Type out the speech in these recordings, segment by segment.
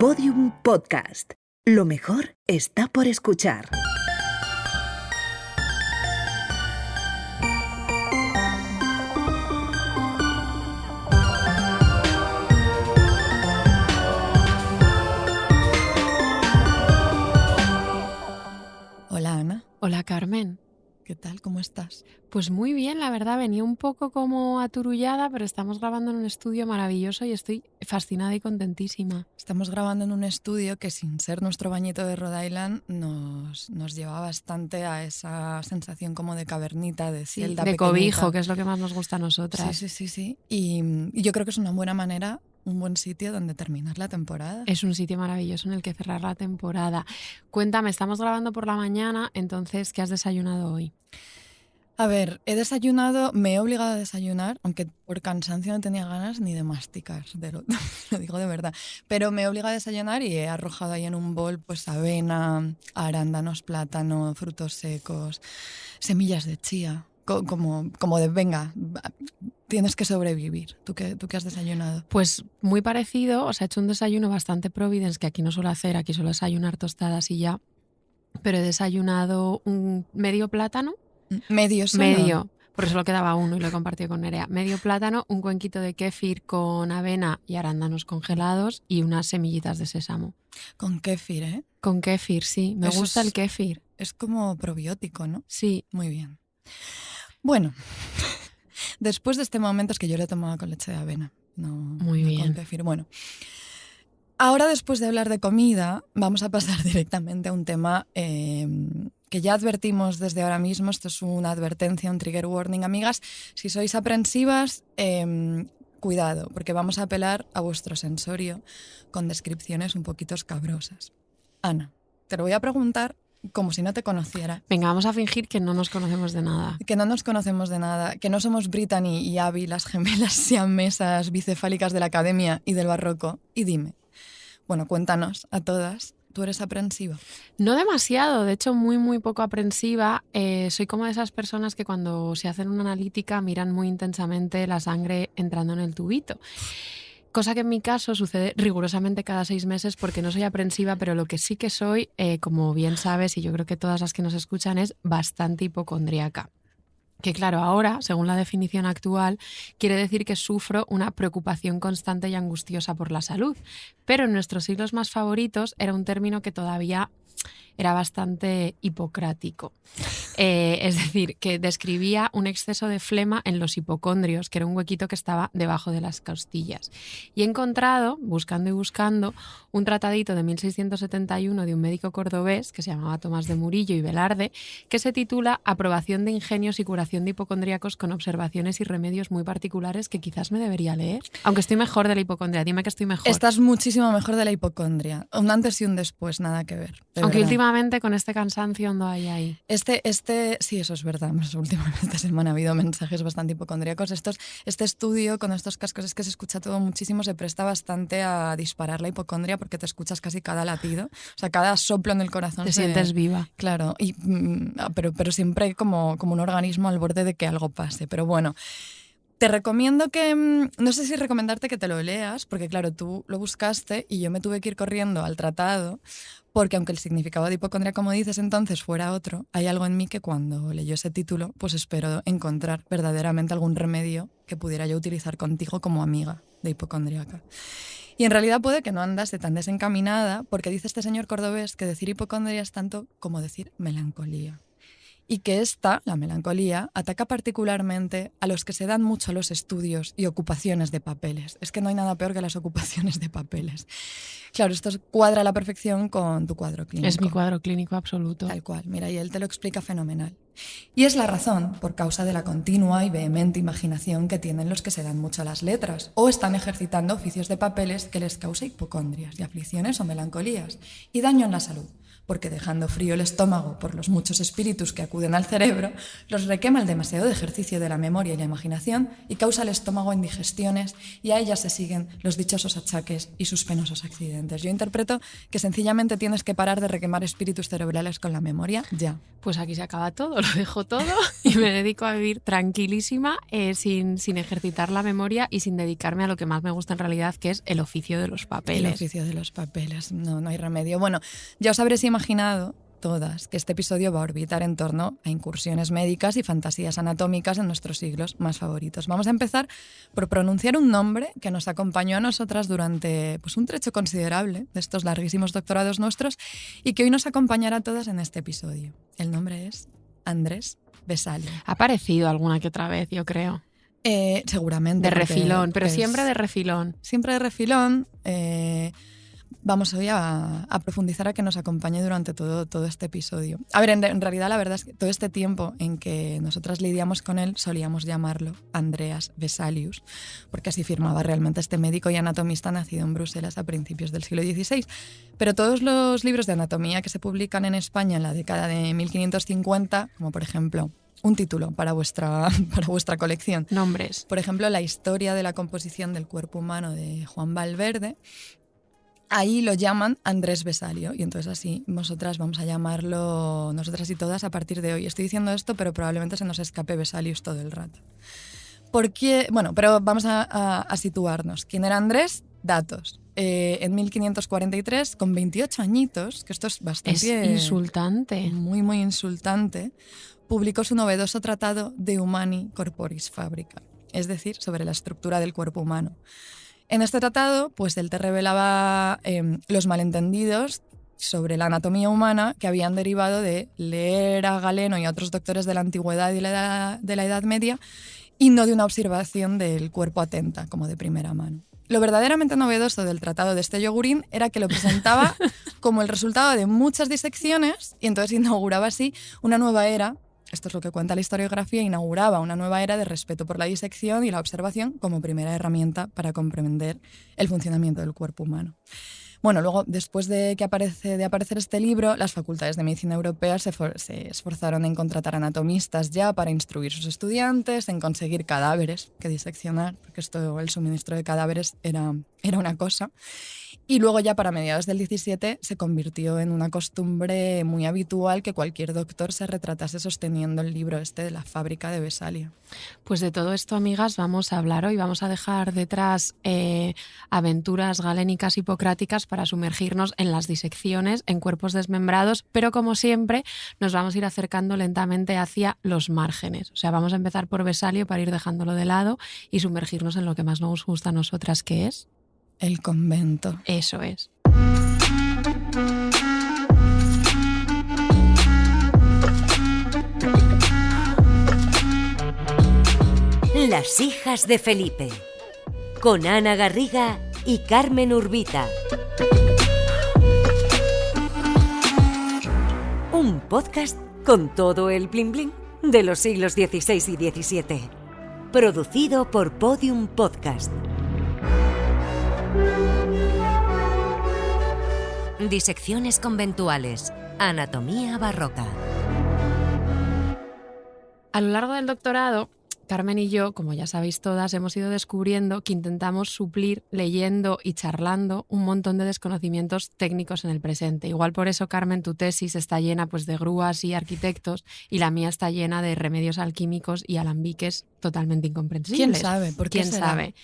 Podium Podcast. Lo mejor está por escuchar. Hola Ana. Hola Carmen. ¿Qué tal? ¿Cómo estás? Pues muy bien, la verdad, venía un poco como aturullada, pero estamos grabando en un estudio maravilloso y estoy fascinada y contentísima. Estamos grabando en un estudio que, sin ser nuestro bañito de Rhode Island, nos lleva bastante a esa sensación como de cavernita, de celda de pequeñita. cobijo, que es lo que más nos gusta a nosotras. Sí. Y yo creo que es una buena manera, un buen sitio donde terminar la temporada. Es un sitio maravilloso en el que cerrar la temporada. Cuéntame, estamos grabando por la mañana, entonces, ¿qué has desayunado hoy? A ver, me he obligado a desayunar, aunque por cansancio no tenía ganas ni de masticar, lo digo de verdad. Pero me he obligado a desayunar y he arrojado ahí en un bol pues avena, arándanos, plátano, frutos secos, semillas de chía, como de venga, tienes que sobrevivir. ¿Tú qué has desayunado? Pues muy parecido, o sea, he hecho un desayuno bastante Providence, que aquí no suelo hacer, aquí suelo desayunar tostadas y ya, pero he desayunado un medio plátano. Medio, porque solo quedaba uno y lo he compartido con Nerea. Medio plátano, un cuenquito de kéfir con avena y arándanos congelados y unas semillitas de sésamo. Con kéfir, ¿eh? Con kéfir, sí. Me gusta el kéfir. Es como probiótico, ¿no? Sí. Muy bien. Bueno, después de este momento es que yo lo he tomado con leche de avena, no con kéfir. Bueno, ahora después de hablar de comida, vamos a pasar directamente a un tema que ya advertimos desde ahora mismo. Esto es una advertencia, un trigger warning, amigas. Si sois aprensivas, cuidado, porque vamos a apelar a vuestro sensorio con descripciones un poquito escabrosas. Ana, te lo voy a preguntar como si no te conociera. Venga, vamos a fingir que no nos conocemos de nada. Que no nos conocemos de nada, que no somos Brittany y Abby, las gemelas siamesas bicefálicas de la academia y del barroco. Y dime, bueno, cuéntanos a todas, ¿tú eres aprensiva? No demasiado, de hecho muy poco aprensiva. Soy como de esas personas que cuando se hacen una analítica miran muy intensamente la sangre entrando en el tubito. Cosa que en mi caso sucede rigurosamente cada 6 meses porque no soy aprensiva, pero lo que sí que soy, como bien sabes, y yo creo que todas las que nos escuchan, es bastante hipocondríaca. Que claro, ahora, según la definición actual, quiere decir que sufro una preocupación constante y angustiosa por la salud. Pero en nuestros siglos más favoritos era un término que todavía era bastante hipocrático. Es decir, que describía un exceso de flema en los hipocondrios, que era un huequito que estaba debajo de las costillas. Y he encontrado, buscando y buscando, un tratadito de 1671 de un médico cordobés que se llamaba Tomás de Murillo y Velarde, que se titula Aprobación de ingenios y curación de hipocondríacos con observaciones y remedios muy particulares, que quizás me debería leer. Aunque estoy mejor de la hipocondria, dime que estoy mejor. Estás muchísimo mejor de la hipocondria. Un antes y un después, nada que ver. Aunque verdad. Últimamente con este cansancio ando ahí. Sí, eso es verdad. Últimamente esta semana ha habido mensajes bastante hipocondríacos. Este estudio con estos cascos es que se escucha todo muchísimo, se presta bastante a disparar la hipocondria porque te escuchas casi cada latido, o sea, cada soplo en el corazón. Te sientes viva. Claro, pero siempre como un organismo al borde de que algo pase. Pero bueno, te recomiendo que, no sé si recomendarte que te lo leas, porque claro, tú lo buscaste y yo me tuve que ir corriendo al tratado, porque aunque el significado de hipocondria, como dices entonces, fuera otro, hay algo en mí que cuando leyó ese título, pues espero encontrar verdaderamente algún remedio que pudiera yo utilizar contigo como amiga de hipocondríaca. Y en realidad puede que no andase tan desencaminada, porque dice este señor cordobés que decir hipocondria es tanto como decir melancolía. Y que la melancolía, ataca particularmente a los que se dan mucho a los estudios y ocupaciones de papeles. Es que no hay nada peor que las ocupaciones de papeles. Claro, esto cuadra a la perfección con tu cuadro clínico. Es mi cuadro clínico absoluto. Tal cual, mira, y él te lo explica fenomenal. Y es la razón por causa de la continua y vehemente imaginación que tienen los que se dan mucho a las letras o están ejercitando oficios de papeles que les causa hipocondrias y aflicciones o melancolías y daño en la salud. porque dejando frío el estómago por los muchos espíritus que acuden al cerebro, los requema el demasiado ejercicio de la memoria y la imaginación y causa al estómago indigestiones, y a ellas se siguen los dichosos achaques y sus penosos accidentes. Yo interpreto que sencillamente tienes que parar de requemar espíritus cerebrales con la memoria ya. Pues aquí se acaba todo, lo dejo todo y me dedico a vivir tranquilísima, sin ejercitar la memoria y sin dedicarme a lo que más me gusta en realidad, que es el oficio de los papeles. El oficio de los papeles, no hay remedio. Bueno, ya os habréis imaginado todas que este episodio va a orbitar en torno a incursiones médicas y fantasías anatómicas en nuestros siglos más favoritos. Vamos a empezar por pronunciar un nombre que nos acompañó a nosotras durante un trecho considerable de estos larguísimos doctorados nuestros y que hoy nos acompañará a todas en este episodio. El nombre es Andrés Vesalio. Ha aparecido alguna que otra vez, yo creo. Seguramente. De refilón, pero siempre de refilón. Siempre de refilón. Vamos hoy a profundizar, a que nos acompañe durante todo este episodio. A ver, en realidad la verdad es que todo este tiempo en que nosotras lidiamos con él solíamos llamarlo Andreas Vesalius, porque así firmaba realmente este médico y anatomista nacido en Bruselas a principios del siglo XVI. Pero todos los libros de anatomía que se publican en España en la década de 1550, como por ejemplo un título para vuestra colección. Nombres. Por ejemplo, La historia de la composición del cuerpo humano de Juan Valverde. Ahí lo llaman Andrés Vesalio y entonces así nosotras vamos a llamarlo, nosotras y todas, a partir de hoy. Estoy diciendo esto, pero probablemente se nos escape Vesalius todo el rato. ¿Por qué? Bueno, pero vamos a situarnos. ¿Quién era Andrés? Datos. En 1543, con 28 añitos, que esto es bastante... Es insultante. Muy, muy insultante, publicó su novedoso tratado De Humani Corporis Fabrica, es decir, sobre la estructura del cuerpo humano. En este tratado, pues él te revelaba los malentendidos sobre la anatomía humana que habían derivado de leer a Galeno y a otros doctores de la antigüedad y de la Edad Media, y no de una observación del cuerpo atenta, como de primera mano. Lo verdaderamente novedoso del tratado de este yogurín era que lo presentaba como el resultado de muchas disecciones, y entonces inauguraba así una nueva era. Esto es lo que cuenta la historiografía, inauguraba una nueva era de respeto por la disección y la observación como primera herramienta para comprender el funcionamiento del cuerpo humano. Bueno, luego, después de aparecer este libro, las facultades de medicina europeas se esforzaron en contratar anatomistas ya para instruir a sus estudiantes, en conseguir cadáveres que diseccionar, porque el suministro de cadáveres era una cosa. Y luego ya para mediados del 17 se convirtió en una costumbre muy habitual que cualquier doctor se retratase sosteniendo el libro de la fábrica de Vesalio. Pues de todo esto, amigas, vamos a hablar hoy. Vamos a dejar detrás aventuras galénicas hipocráticas para sumergirnos en las disecciones, en cuerpos desmembrados, pero como siempre nos vamos a ir acercando lentamente hacia los márgenes. O sea, vamos a empezar por Vesalio para ir dejándolo de lado y sumergirnos en lo que más nos gusta a nosotras, que es el convento. Eso es. Las hijas de Felipe, con Ana Garriga y Carmen Urbita. Un podcast con todo el bling bling de los siglos XVI y XVII. Producido por Podium Podcast. Disecciones conventuales. Anatomía barroca. A lo largo del doctorado, Carmen y yo, como ya sabéis todas, hemos ido descubriendo que intentamos suplir leyendo y charlando un montón de desconocimientos técnicos en el presente. Igual por eso, Carmen, tu tesis está llena de grúas y arquitectos y la mía está llena de remedios alquímicos y alambiques totalmente incomprensibles. ¿Quién sabe? ¿Por qué ¿Quién será? sabe?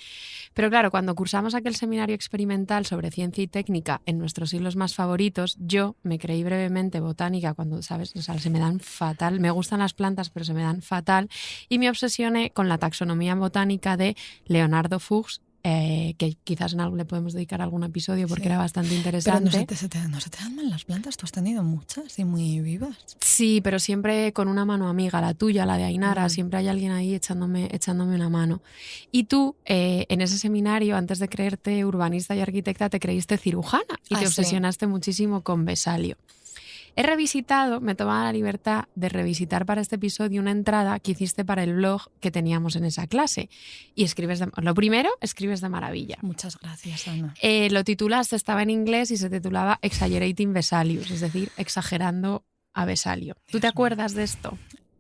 Pero claro, cuando cursamos aquel seminario experimental sobre ciencia y técnica en nuestros siglos más favoritos, yo me creí brevemente botánica cuando, ¿sabes? O sea, se me dan fatal. Me gustan las plantas, pero se me dan fatal. Y me obsesioné con la taxonomía botánica de Leonardo Fuchs, que quizás le podemos dedicar algún episodio porque era bastante interesante. Pero no se te dan mal las plantas, tú has tenido muchas y muy vivas. Sí, pero siempre con una mano amiga, la tuya, la de Ainara, siempre hay alguien ahí echándome una mano. Y tú, en ese seminario, antes de creerte urbanista y arquitecta, te creíste cirujana y te obsesionaste muchísimo con Vesalio. He revisitado, me he tomado la libertad de revisitar para este episodio una entrada que hiciste para el blog que teníamos en esa clase. Y lo primero, escribes de maravilla. Muchas gracias, Ana. Lo titulaste, estaba en inglés y se titulaba Exaggerating Vesalius, es decir, exagerando a Vesalio. ¿Tú te acuerdas de esto?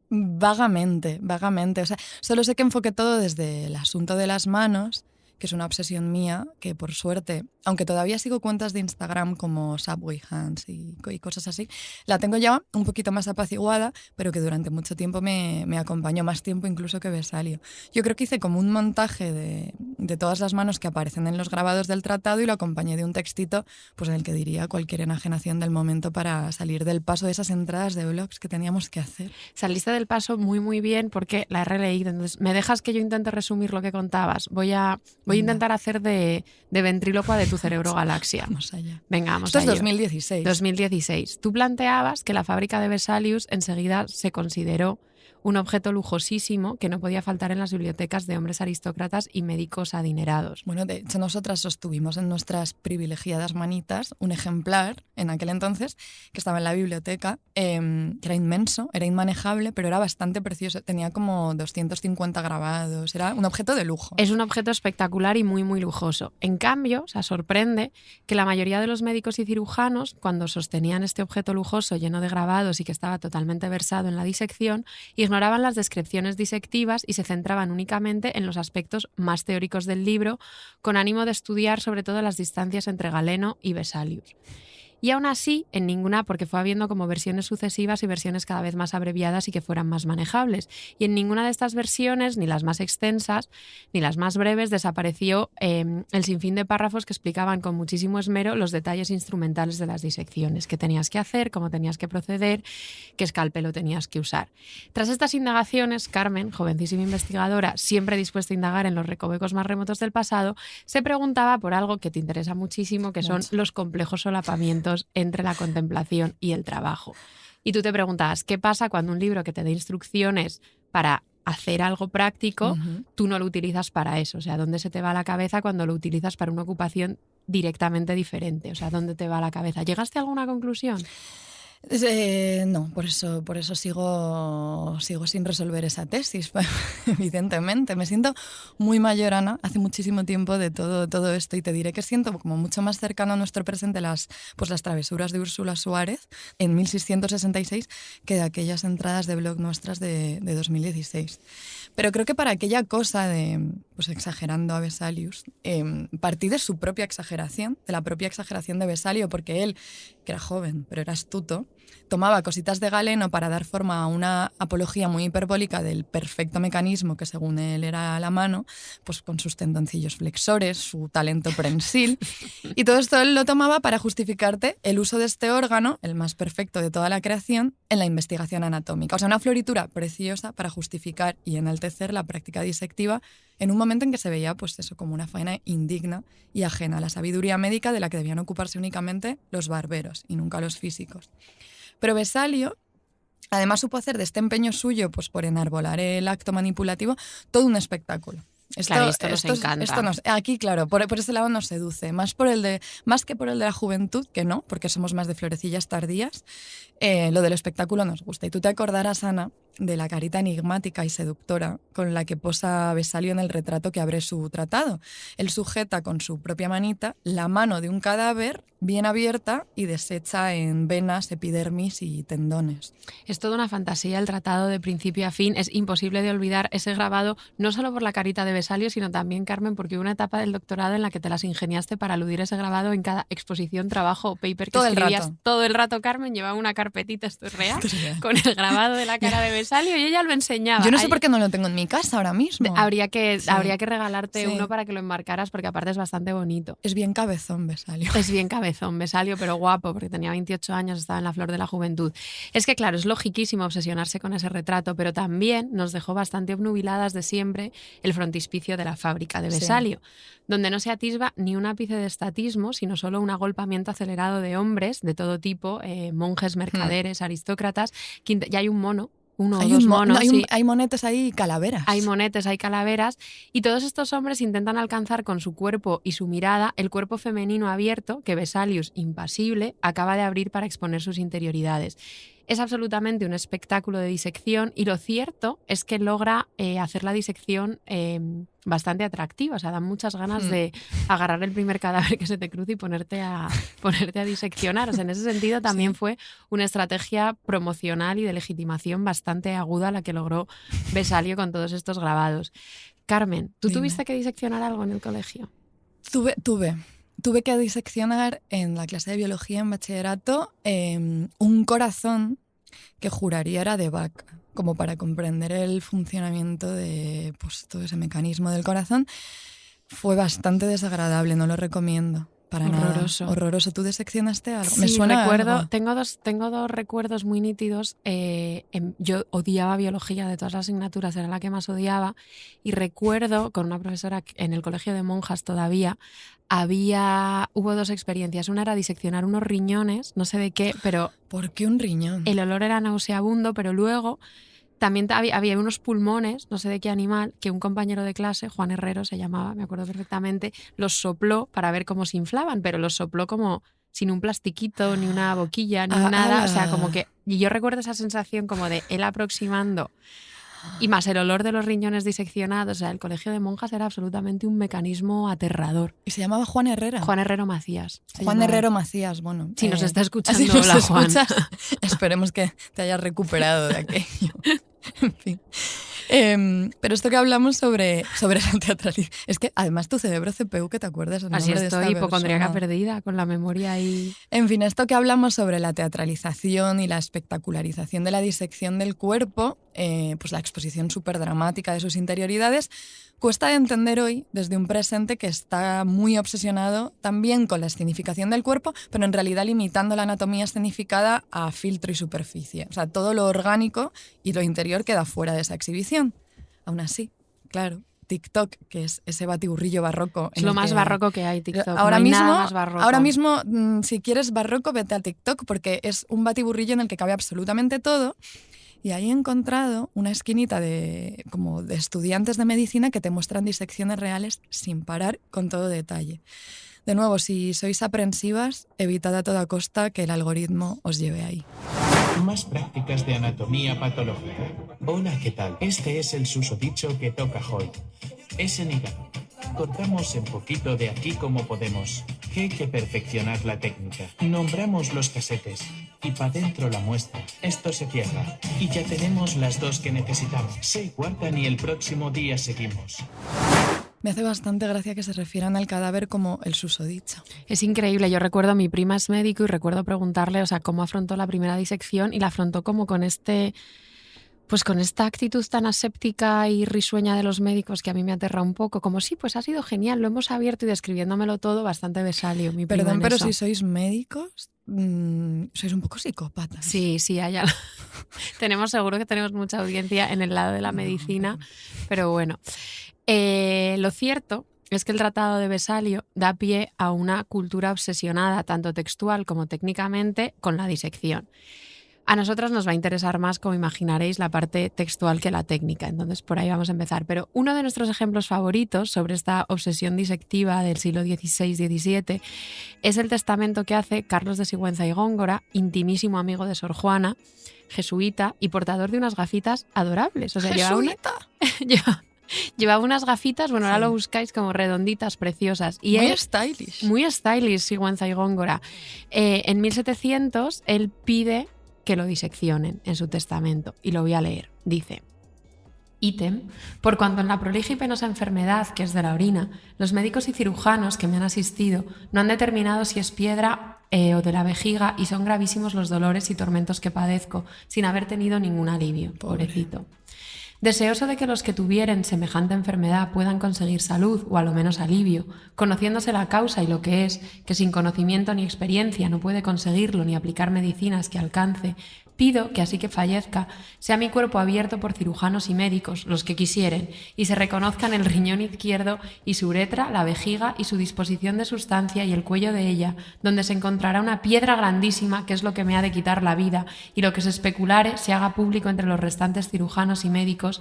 Vagamente. O sea, solo sé que enfoqué todo desde el asunto de las manos, que es una obsesión mía, que por suerte, aunque todavía sigo cuentas de Instagram como Subway Hands y cosas así, la tengo ya un poquito más apaciguada, pero que durante mucho tiempo me acompañó, más tiempo incluso que Vesalio. Yo creo que hice como un montaje de todas las manos que aparecen en los grabados del tratado y lo acompañé de un textito pues, en el que diría cualquier enajenación del momento para salir del paso de esas entradas de blogs que teníamos que hacer. Saliste del paso muy, muy bien porque la he releído. Entonces, ¿me dejas que yo intente resumir lo que contabas? Voy a intentar hacer de ventrílocua de tu cerebro galaxia. Vamos allá. Venga, vamos Esto allá. es 2016. 2016. Tú planteabas que la fábrica de Vesalius enseguida se consideró un objeto lujosísimo que no podía faltar en las bibliotecas de hombres aristócratas y médicos adinerados. Bueno, de hecho nosotras sostuvimos en nuestras privilegiadas manitas un ejemplar en aquel entonces que estaba en la biblioteca, que era inmenso, era inmanejable, pero era bastante precioso. Tenía como 250 grabados, era un objeto de lujo. Es un objeto espectacular y muy, muy lujoso. En cambio, sorprende que la mayoría de los médicos y cirujanos, cuando sostenían este objeto lujoso lleno de grabados y que estaba totalmente versado en la disección, ignoraban las descripciones disectivas y se centraban únicamente en los aspectos más teóricos del libro, con ánimo de estudiar sobre todo las distancias entre Galeno y Vesalius. Y aún así, en ninguna, porque fue habiendo como versiones sucesivas y versiones cada vez más abreviadas y que fueran más manejables. Y en ninguna de estas versiones, ni las más extensas, ni las más breves, desapareció el sinfín de párrafos que explicaban con muchísimo esmero los detalles instrumentales de las disecciones, qué tenías que hacer, cómo tenías que proceder, qué escalpelo tenías que usar. Tras estas indagaciones, Carmen, jovencísima investigadora, siempre dispuesta a indagar en los recovecos más remotos del pasado, se preguntaba por algo que te interesa muchísimo, que son los complejos solapamientos entre la contemplación y el trabajo. Y tú te preguntabas, ¿qué pasa cuando un libro que te da instrucciones para hacer algo práctico, tú no lo utilizas para eso? O sea, ¿dónde se te va la cabeza cuando lo utilizas para una ocupación directamente diferente? O sea, ¿dónde te va la cabeza? ¿Llegaste a alguna conclusión? No, por eso sigo sin resolver esa tesis, evidentemente. Me siento muy mayor, Ana, hace muchísimo tiempo de todo esto, y te diré que siento como mucho más cercano a nuestro presente las travesuras de Úrsula Suárez en 1666 que de aquellas entradas de blog nuestras de 2016. Pero creo que para aquella cosa de, exagerando a Vesalius, partí de su propia exageración, de la propia exageración de Vesalio, porque él, que era joven, pero era astuto, tomaba cositas de Galeno para dar forma a una apología muy hiperbólica del perfecto mecanismo que según él era a la mano, pues con sus tendoncillos flexores, su talento prensil, y todo esto él lo tomaba para justificarte el uso de este órgano, el más perfecto de toda la creación, en la investigación anatómica. O sea, una floritura preciosa para justificar y enaltecer la práctica disectiva en un momento en que se veía pues eso como una faena indigna y ajena a la sabiduría médica de la que debían ocuparse únicamente los barberos y nunca los físicos. Pero Vesalio además supo hacer de este empeño suyo pues por enarbolar el acto manipulativo todo un espectáculo. Esto nos encanta. Aquí, claro, por ese lado nos seduce. Más que por el de la juventud, que no, porque somos más de florecillas tardías, lo del espectáculo nos gusta. Y tú te acordarás, Ana, de la carita enigmática y seductora con la que posa Vesalio en el retrato que abre su tratado. Él sujeta con su propia manita la mano de un cadáver bien abierta y deshecha en venas, epidermis y tendones. Es toda una fantasía el tratado de principio a fin. Es imposible de olvidar ese grabado, no solo por la carita de Vesalio, sino también, Carmen, porque hubo una etapa del doctorado en la que te las ingeniaste para aludir ese grabado en cada exposición, trabajo o paper que escribías. Todo el rato, Carmen llevaba una carpetita, esto es real, con el grabado de la cara de Vesalio y ella lo enseñaba. Yo no sé por qué no lo tengo en mi casa ahora mismo. Habría que regalarte uno para que lo enmarcaras, porque aparte es bastante bonito. Es bien cabezón Vesalio. Es bien cabezón Vesalio, pero guapo, porque tenía 28 años, estaba en la flor de la juventud. Es que claro, es logiquísimo obsesionarse con ese retrato, pero también nos dejó bastante obnubiladas de siempre el frontispicio de la fábrica de Vesalio, donde no se atisba ni un ápice de estatismo, sino solo un agolpamiento acelerado de hombres de todo tipo, monjes, mercaderes, aristócratas, y hay un mono uno o dos monos. Hay monetes ahí, calaveras. Hay monetes, hay calaveras, y todos estos hombres intentan alcanzar con su cuerpo y su mirada el cuerpo femenino abierto que Vesalius, impasible, acaba de abrir para exponer sus interioridades. Es absolutamente un espectáculo de disección, y lo cierto es que logra hacer la disección bastante atractiva. O sea, dan muchas ganas de agarrar el primer cadáver que se te cruce y ponerte a diseccionar. O sea, en ese sentido también fue una estrategia promocional y de legitimación bastante aguda la que logró Vesalio con todos estos grabados. Carmen, ¿tú tuviste que diseccionar algo en el colegio? Tuve que diseccionar en la clase de biología en bachillerato un corazón que juraría era de vaca, como para comprender el funcionamiento de pues, todo ese mecanismo del corazón. Fue bastante desagradable, no lo recomiendo. Para Horroroso. nada. Horroroso. ¿Tú diseccionaste algo? Sí, Me suena recuerdo, algo. tengo dos recuerdos muy nítidos. Yo odiaba biología, de todas las asignaturas era la que más odiaba, y recuerdo con una profesora en el colegio de monjas todavía, hubo dos experiencias. Una era diseccionar unos riñones, no sé de qué, pero ¿Por qué un riñón? el olor era nauseabundo, pero luego también había unos pulmones, no sé de qué animal, que un compañero de clase, Juan Herrero se llamaba, me acuerdo perfectamente, los sopló para ver cómo se inflaban, pero los sopló como sin un plastiquito, ni una boquilla, ni nada. O sea, como que... Y yo recuerdo esa sensación como de él aproximando, y más el olor de los riñones diseccionados. O sea, el colegio de monjas era absolutamente un mecanismo aterrador. ¿Y se llamaba Juan Herrera? Juan Herrero Macías. Juan Herrero Macías, bueno. Si nos está escuchando, si nos hola, Juan. escuchas, esperemos que te hayas recuperado de aquello. En fin. Pero esto que hablamos sobre la teatralidad, es que además tu cerebro CPU, que te acuerdas el Así nombre de esta estoy, hipocondríaca persona. perdida, con la memoria ahí. En fin, esto que hablamos sobre la teatralización y la espectacularización de la disección del cuerpo, pues la exposición súper dramática de sus interioridades, cuesta de entender hoy desde un presente que está muy obsesionado también con la escenificación del cuerpo, pero en realidad limitando la anatomía escenificada a filtro y superficie. O sea, todo lo orgánico y lo interior queda fuera de esa exhibición. Aún así, claro, TikTok, que es ese batiburrillo barroco. Es lo más barroco que hay, TikTok. Ahora no hay mismo, nada más barroco. ahora mismo, si quieres barroco, vete a TikTok, porque es un batiburrillo en el que cabe absolutamente todo. Y ahí he encontrado una esquinita como de estudiantes de medicina que te muestran disecciones reales sin parar, con todo detalle. De nuevo, si sois aprensivas, evitad a toda costa que el algoritmo os lleve ahí. Más prácticas de anatomía patológica. Hola, ¿qué tal? Este es el susodicho que toca hoy. Es en hígado. Cortamos un poquito de aquí como podemos, que hay que perfeccionar la técnica. Nombramos los casetes y pa' dentro la muestra. Esto se cierra y ya tenemos las dos que necesitamos. Se guardan y el próximo día seguimos. Me hace bastante gracia que se refieran al cadáver como el susodicho. Es increíble. Yo recuerdo, mi prima es médico y recuerdo preguntarle, o sea, cómo afrontó la primera disección, y la afrontó como con con esta actitud tan aséptica y risueña de los médicos que a mí me aterra un poco, como sí, pues ha sido genial, lo hemos abierto, y describiéndomelo todo bastante Vesalio. Mi prima Perdón, en pero eso. si sois médicos, sois un poco psicópatas. Sí, seguro que tenemos mucha audiencia en el lado de la medicina, pero bueno. Lo cierto es que el Tratado de Vesalio da pie a una cultura obsesionada, tanto textual como técnicamente, con la disección. A nosotros nos va a interesar más, como imaginaréis, la parte textual que la técnica, entonces por ahí vamos a empezar. Pero uno de nuestros ejemplos favoritos sobre esta obsesión disectiva del siglo XVI-XVII es el testamento que hace Carlos de Sigüenza y Góngora, intimísimo amigo de Sor Juana, jesuita y portador de unas gafitas adorables. O sea, llevaba unas gafitas, bueno, ahora lo buscáis, como redonditas, preciosas. Y muy él, stylish. Muy stylish, Sigüenza y Góngora. En 1700 él pide que lo diseccionen en su testamento, y lo voy a leer. Dice: ítem, por cuanto en la prolija y penosa enfermedad que es de la orina, los médicos y cirujanos que me han asistido no han determinado si es piedra o de la vejiga, y son gravísimos los dolores y tormentos que padezco sin haber tenido ningún alivio. Pobrecito. Deseoso de que los que tuvieren semejante enfermedad puedan conseguir salud, o a lo menos alivio, conociéndose la causa y lo que es, que sin conocimiento ni experiencia no puede conseguirlo ni aplicar medicinas que alcance, Pido que así que fallezca, sea mi cuerpo abierto por cirujanos y médicos, los que quisieren, y se reconozcan el riñón izquierdo y su uretra, la vejiga y su disposición de sustancia y el cuello de ella, donde se encontrará una piedra grandísima que es lo que me ha de quitar la vida, y lo que se especulare se haga público entre los restantes cirujanos y médicos,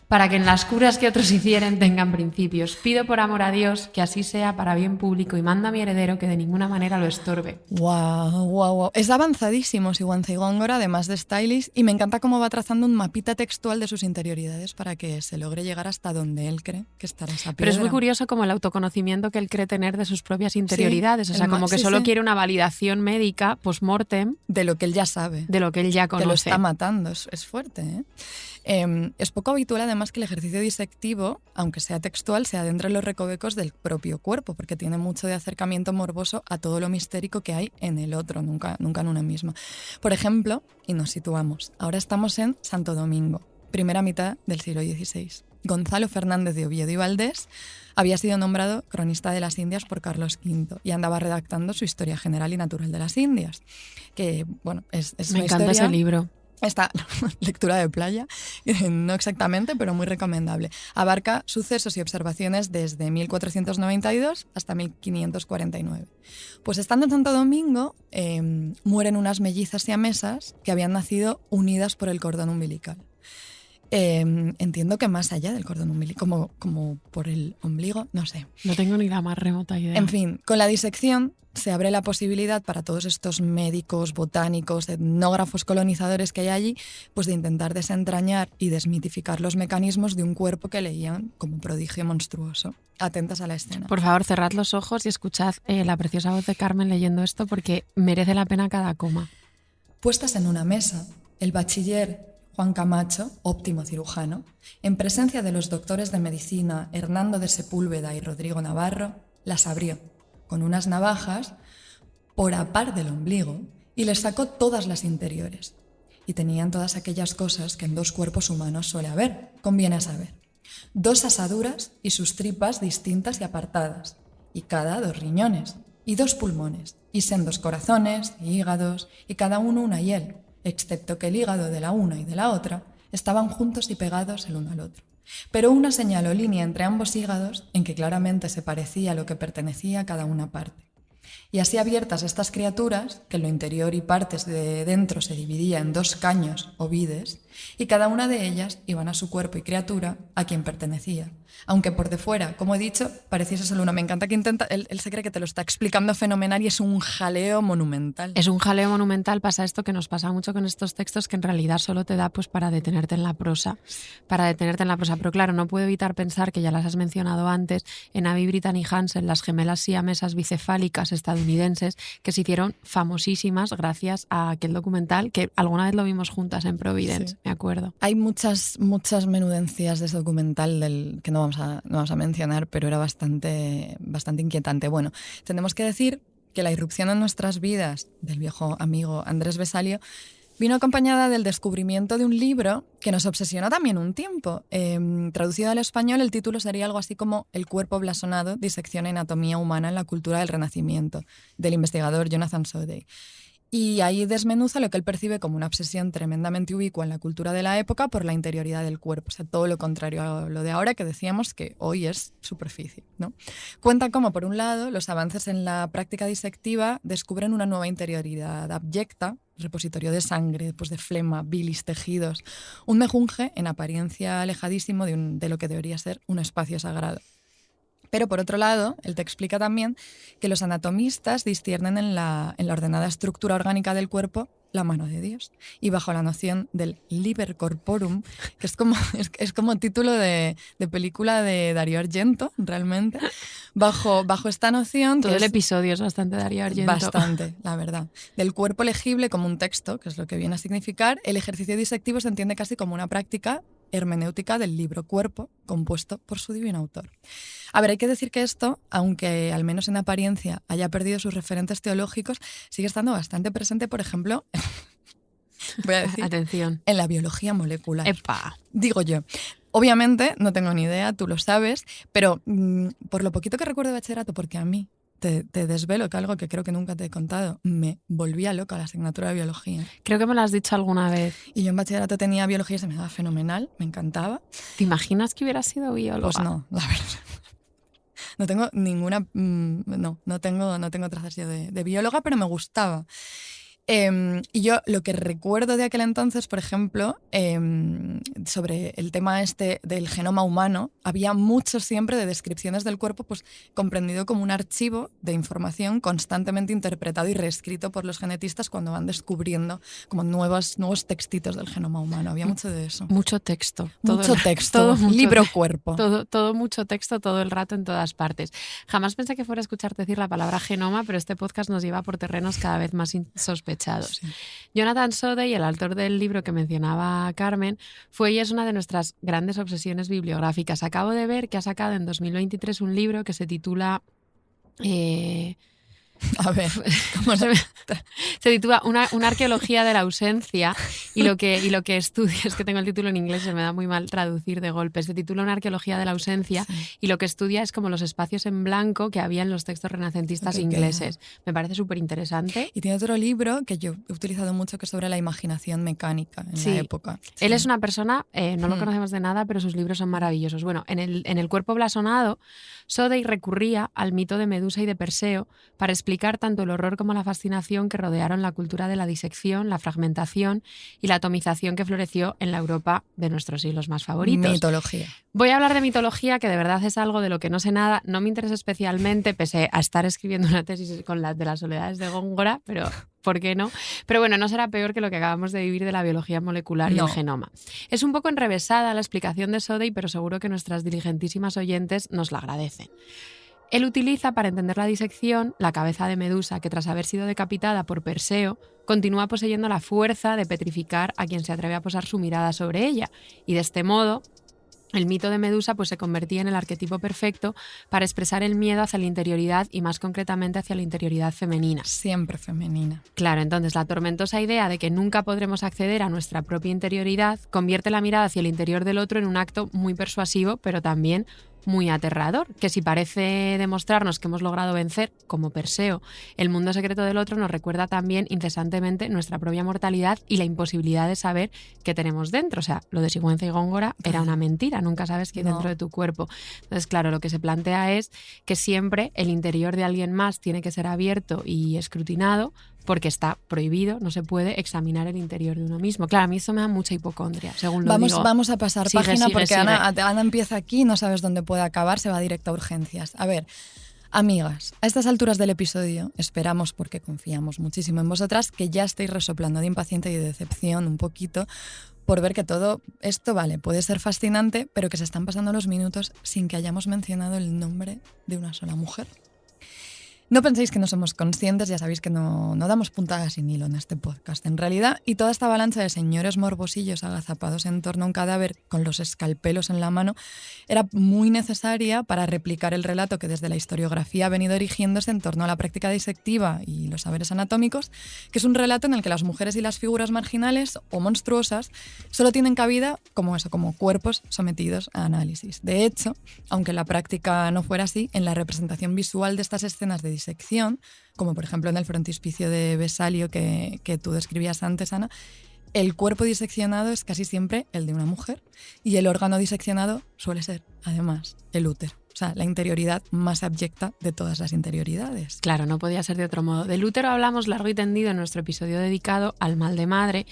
para que en las curas que otros hicieren tengan principios. Pido por amor a Dios que así sea para bien público y mando a mi heredero que de ninguna manera lo estorbe. Wow. Es avanzadísimo Sigüenza y Góngora, además de stylish, y me encanta cómo va trazando un mapita textual de sus interioridades para que se logre llegar hasta donde él cree que estará esa piedra. Pero es muy curioso como el autoconocimiento que él cree tener de sus propias interioridades, Sí, o sea, como que sí, solo sí. quiere una validación médica post-mortem De lo que él ya sabe. de lo que él ya Que lo conoce. está matando, es fuerte, ¿eh? Es poco habitual además que el ejercicio disectivo, aunque sea textual, se adentre en los recovecos del propio cuerpo, porque tiene mucho de acercamiento morboso a todo lo mistérico que hay en el otro, nunca en uno mismo. Por ejemplo, y nos situamos, ahora estamos en Santo Domingo, primera mitad del siglo XVI. Gonzalo Fernández de Oviedo y Valdés había sido nombrado cronista de las Indias por Carlos V y andaba redactando su Historia General y Natural de las Indias, que, bueno, es Me una encanta historia... ese libro. Esta lectura de playa, no exactamente, pero muy recomendable. Abarca sucesos y observaciones desde 1492 hasta 1549. Pues estando en Santo Domingo, mueren unas mellizas siamesas que habían nacido unidas por el cordón umbilical. Entiendo que más allá del cordón umbilical, como por el ombligo, no sé. No tengo ni la más remota idea. En fin, con la disección se abre la posibilidad para todos estos médicos, botánicos, etnógrafos, colonizadores que hay allí, pues de intentar desentrañar y desmitificar los mecanismos de un cuerpo que leían como prodigio monstruoso. Atentas a la escena. Por favor, cerrad los ojos y escuchad la preciosa voz de Carmen leyendo esto porque merece la pena cada coma. Puestas en una mesa, el bachiller Juan Camacho, óptimo cirujano, en presencia de los doctores de medicina Hernando de Sepúlveda y Rodrigo Navarro, las abrió con unas navajas por a par del ombligo y les sacó todas las interiores. Y tenían todas aquellas cosas que en dos cuerpos humanos suele haber, conviene saber. 2 asaduras y sus tripas distintas y apartadas, y cada 2 riñones, y 2 pulmones, y sendos corazones, y hígados, y cada uno una hiel, excepto que el hígado de la una y de la otra estaban juntos y pegados el uno al otro. Pero una señaló línea entre ambos hígados en que claramente se parecía a lo que pertenecía a cada una parte. Y así abiertas estas criaturas, que en lo interior y partes de dentro se dividía en 2 caños o vides, y cada una de ellas iban a su cuerpo y criatura a quien pertenecía. Aunque por de fuera, como he dicho, pareciese solo una. Me encanta que él se cree que te lo está explicando fenomenal y es un jaleo monumental. Es un jaleo monumental, pasa esto que nos pasa mucho con estos textos que en realidad solo te da pues para detenerte en la prosa, Pero claro, no puedo evitar pensar, que ya las has mencionado antes, en Abby Brittany Hansen, las gemelas siamesas bicefálicas estadounidenses que se hicieron famosísimas gracias a aquel documental que alguna vez lo vimos juntas en Providence, Sí. me acuerdo. Hay muchas menudencias de ese documental del que no vamos a mencionar, pero era bastante inquietante. Bueno, tenemos que decir que la irrupción en nuestras vidas del viejo amigo Andrés Vesalio vino acompañada del descubrimiento de un libro que nos obsesionó también un tiempo. Traducido al español, el título sería algo así como El cuerpo blasonado, disección y anatomía humana en la cultura del Renacimiento, del investigador Jonathan Sodey. Y ahí desmenuza lo que él percibe como una obsesión tremendamente ubicua en la cultura de la época por la interioridad del cuerpo. O sea, todo lo contrario a lo de ahora, que decíamos que hoy es superficie, ¿no? Cuenta cómo, por un lado, los avances en la práctica disectiva descubren una nueva interioridad abyecta, repositorio de sangre, pues de flema, bilis, tejidos, un mejunje en apariencia alejadísimo de lo que debería ser un espacio sagrado. Pero por otro lado, él te explica también que los anatomistas disciernen en la ordenada estructura orgánica del cuerpo la mano de Dios. Y bajo la noción del liber corporum, que es como título de película de Dario Argento, realmente, bajo esta noción... Todo el episodio es bastante Dario Argento. Bastante, la verdad. Del cuerpo legible como un texto, que es lo que viene a significar, el ejercicio disectivo se entiende casi como una práctica hermenéutica del libro cuerpo, compuesto por su divino autor. A ver, hay que decir que esto, aunque al menos en apariencia haya perdido sus referentes teológicos, sigue estando bastante presente, por ejemplo, voy a decir, atención, en la biología molecular. ¡Epa! Digo yo. Obviamente, no tengo ni idea, tú lo sabes, pero por lo poquito que recuerdo de bachillerato, porque a mí te desvelo que algo que creo que nunca te he contado, me volvía loca la asignatura de biología. Creo que me lo has dicho alguna vez. Y yo en bachillerato tenía biología y se me daba fenomenal, me encantaba. ¿Te imaginas que hubieras sido bióloga? Pues no, la verdad. No tengo ninguna... no tengo trazas yo de bióloga, pero me gustaba. Y yo lo que recuerdo de aquel entonces, por ejemplo, sobre el tema este del genoma humano, había mucho siempre de descripciones del cuerpo pues, comprendido como un archivo de información constantemente interpretado y reescrito por los genetistas cuando van descubriendo como nuevos textitos del genoma humano. Había mucho de eso. Mucho texto. Mucho texto. Libro-cuerpo. Todo mucho texto, todo el rato, en todas partes. Jamás pensé que fuera a escucharte decir la palabra genoma, pero este podcast nos lleva por terrenos cada vez más insospechados. Sí. Jonathan Sodey, el autor del libro que mencionaba Carmen, fue y es una de nuestras grandes obsesiones bibliográficas. Acabo de ver que ha sacado en 2023 un libro que se titula... A ver, ¿cómo se titula una arqueología de la ausencia y lo que estudia, es que tengo el título en inglés, se me da muy mal traducir de golpe, se titula una arqueología de la ausencia y lo que estudia es como los espacios en blanco que había en los textos renacentistas ingleses. Me parece súper interesante. Y tiene otro libro que yo he utilizado mucho que es sobre la imaginación mecánica en la época. Él es una persona, no lo conocemos de nada, pero sus libros son maravillosos. Bueno, en el cuerpo blasonado, Sodey recurría al mito de Medusa y de Perseo para explicar tanto el horror como la fascinación que rodearon la cultura de la disección, la fragmentación y la atomización que floreció en la Europa de nuestros siglos más favoritos. Mitología. Voy a hablar de mitología, que de verdad es algo de lo que no sé nada, no me interesa especialmente, pese a estar escribiendo una tesis con las de las soledades de Góngora, pero ¿por qué no? Pero bueno, no será peor que lo que acabamos de vivir de la biología molecular y el genoma. Es un poco enrevesada la explicación de Sodey, pero seguro que nuestras diligentísimas oyentes nos la agradecen. Él utiliza para entender la disección la cabeza de Medusa, que tras haber sido decapitada por Perseo, continúa poseyendo la fuerza de petrificar a quien se atreve a posar su mirada sobre ella. Y de este modo, el mito de Medusa pues, se convertía en el arquetipo perfecto para expresar el miedo hacia la interioridad y más concretamente hacia la interioridad femenina. Siempre femenina. Claro, entonces la tormentosa idea de que nunca podremos acceder a nuestra propia interioridad convierte la mirada hacia el interior del otro en un acto muy persuasivo, pero también muy aterrador, que si parece demostrarnos que hemos logrado vencer, como Perseo, el mundo secreto del otro, nos recuerda también incesantemente nuestra propia mortalidad y la imposibilidad de saber qué tenemos dentro. O sea, lo de Sigüenza y Góngora era una mentira, nunca sabes qué hay dentro de tu cuerpo. Entonces, claro, lo que se plantea es que siempre el interior de alguien más tiene que ser abierto y escrutinado, porque está prohibido, no se puede examinar el interior de uno mismo. Claro, a mí eso me da mucha hipocondria, según lo digo. Vamos a pasar página porque Ana empieza aquí, no sabes dónde puede acabar, se va directo a urgencias. A ver, amigas, a estas alturas del episodio esperamos, porque confiamos muchísimo en vosotras, que ya estéis resoplando de impaciente y de decepción un poquito por ver que todo esto, vale, puede ser fascinante, pero que se están pasando los minutos sin que hayamos mencionado el nombre de una sola mujer. No penséis que no somos conscientes, ya sabéis que no damos puntadas sin hilo en este podcast, en realidad, y toda esta avalancha de señores morbosillos agazapados en torno a un cadáver con los escalpelos en la mano era muy necesaria para replicar el relato que desde la historiografía ha venido erigiéndose en torno a la práctica disectiva y los saberes anatómicos, que es un relato en el que las mujeres y las figuras marginales o monstruosas solo tienen cabida como cuerpos sometidos a análisis. De hecho, aunque la práctica no fuera así, en la representación visual de estas escenas de disección, como por ejemplo en el frontispicio de Vesalio que tú describías antes, Ana, el cuerpo diseccionado es casi siempre el de una mujer y el órgano diseccionado suele ser, además, el útero. O sea, la interioridad más abyecta de todas las interioridades. Claro, no podía ser de otro modo. Del útero hablamos largo y tendido en nuestro episodio dedicado al mal de madre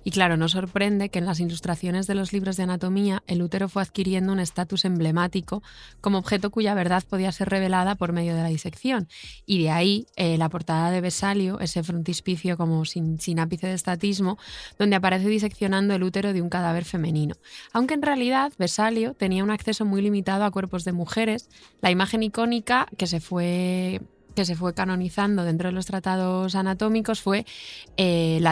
y claro, no sorprende que en las ilustraciones de los libros de anatomía el útero fue adquiriendo un estatus emblemático como objeto cuya verdad podía ser revelada por medio de la disección. Y de ahí la portada de Vesalio, ese frontispicio como sin ápice de estatismo, donde aparece diseccionando el útero de un cadáver femenino. Aunque en realidad Vesalio tenía un acceso muy limitado a cuerpos de mujeres. La imagen icónica que se fue canonizando dentro de los tratados anatómicos fue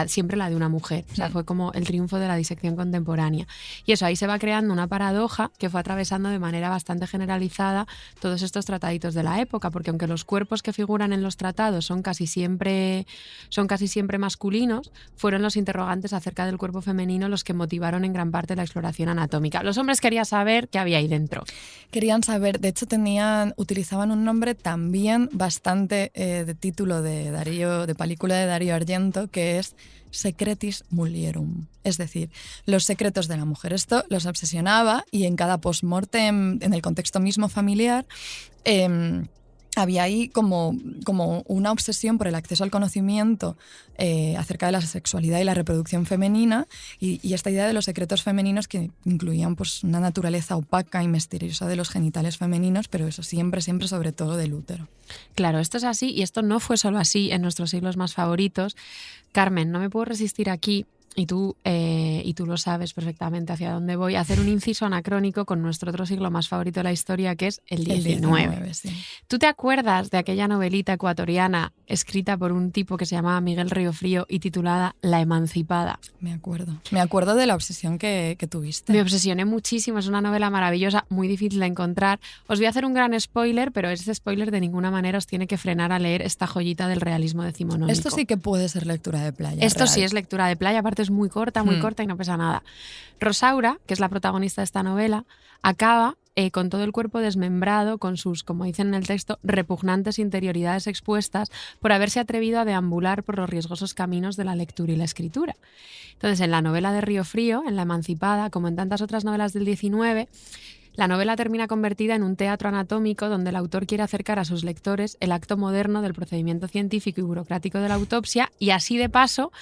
siempre la de una mujer. O sea, fue como el triunfo de la disección contemporánea. Y eso, ahí se va creando una paradoja que fue atravesando de manera bastante generalizada todos estos trataditos de la época, porque aunque los cuerpos que figuran en los tratados son casi siempre masculinos, fueron los interrogantes acerca del cuerpo femenino los que motivaron en gran parte la exploración anatómica. Los hombres querían saber qué había ahí dentro. Querían saber, de hecho utilizaban un nombre también bastante importante de título de película de Dario Argento, que es Secretis Mulierum, es decir, los secretos de la mujer. Esto los obsesionaba y en cada post-mortem, en el contexto mismo familiar, había ahí como una obsesión por el acceso al conocimiento acerca de la sexualidad y la reproducción femenina y esta idea de los secretos femeninos que incluían pues, una naturaleza opaca y misteriosa de los genitales femeninos, pero eso siempre sobre todo del útero. Claro, esto es así y esto no fue solo así en nuestros siglos más favoritos. Carmen, no me puedo resistir aquí, y tú lo sabes perfectamente hacia dónde voy, a hacer un inciso anacrónico con nuestro otro siglo más favorito de la historia, que es el XIX. Sí. ¿Tú te acuerdas de aquella novelita ecuatoriana escrita por un tipo que se llamaba Miguel Riofrío y titulada La Emancipada? Me acuerdo de la obsesión que tuviste. Me obsesioné muchísimo, es una novela maravillosa, muy difícil de encontrar. Os voy a hacer un gran spoiler, pero ese spoiler de ninguna manera os tiene que frenar a leer esta joyita del realismo decimonónico. Esto sí que puede ser lectura de playa. Esto real. Sí es lectura de playa, aparte es muy corta y no pesa nada. Rosaura, que es la protagonista de esta novela, acaba con todo el cuerpo desmembrado, con sus, como dicen en el texto, repugnantes interioridades expuestas por haberse atrevido a deambular por los riesgosos caminos de la lectura y la escritura. Entonces, en la novela de Riofrío, en La Emancipada, como en tantas otras novelas del XIX, la novela termina convertida en un teatro anatómico donde el autor quiere acercar a sus lectores el acto moderno del procedimiento científico y burocrático de la autopsia y así, de paso,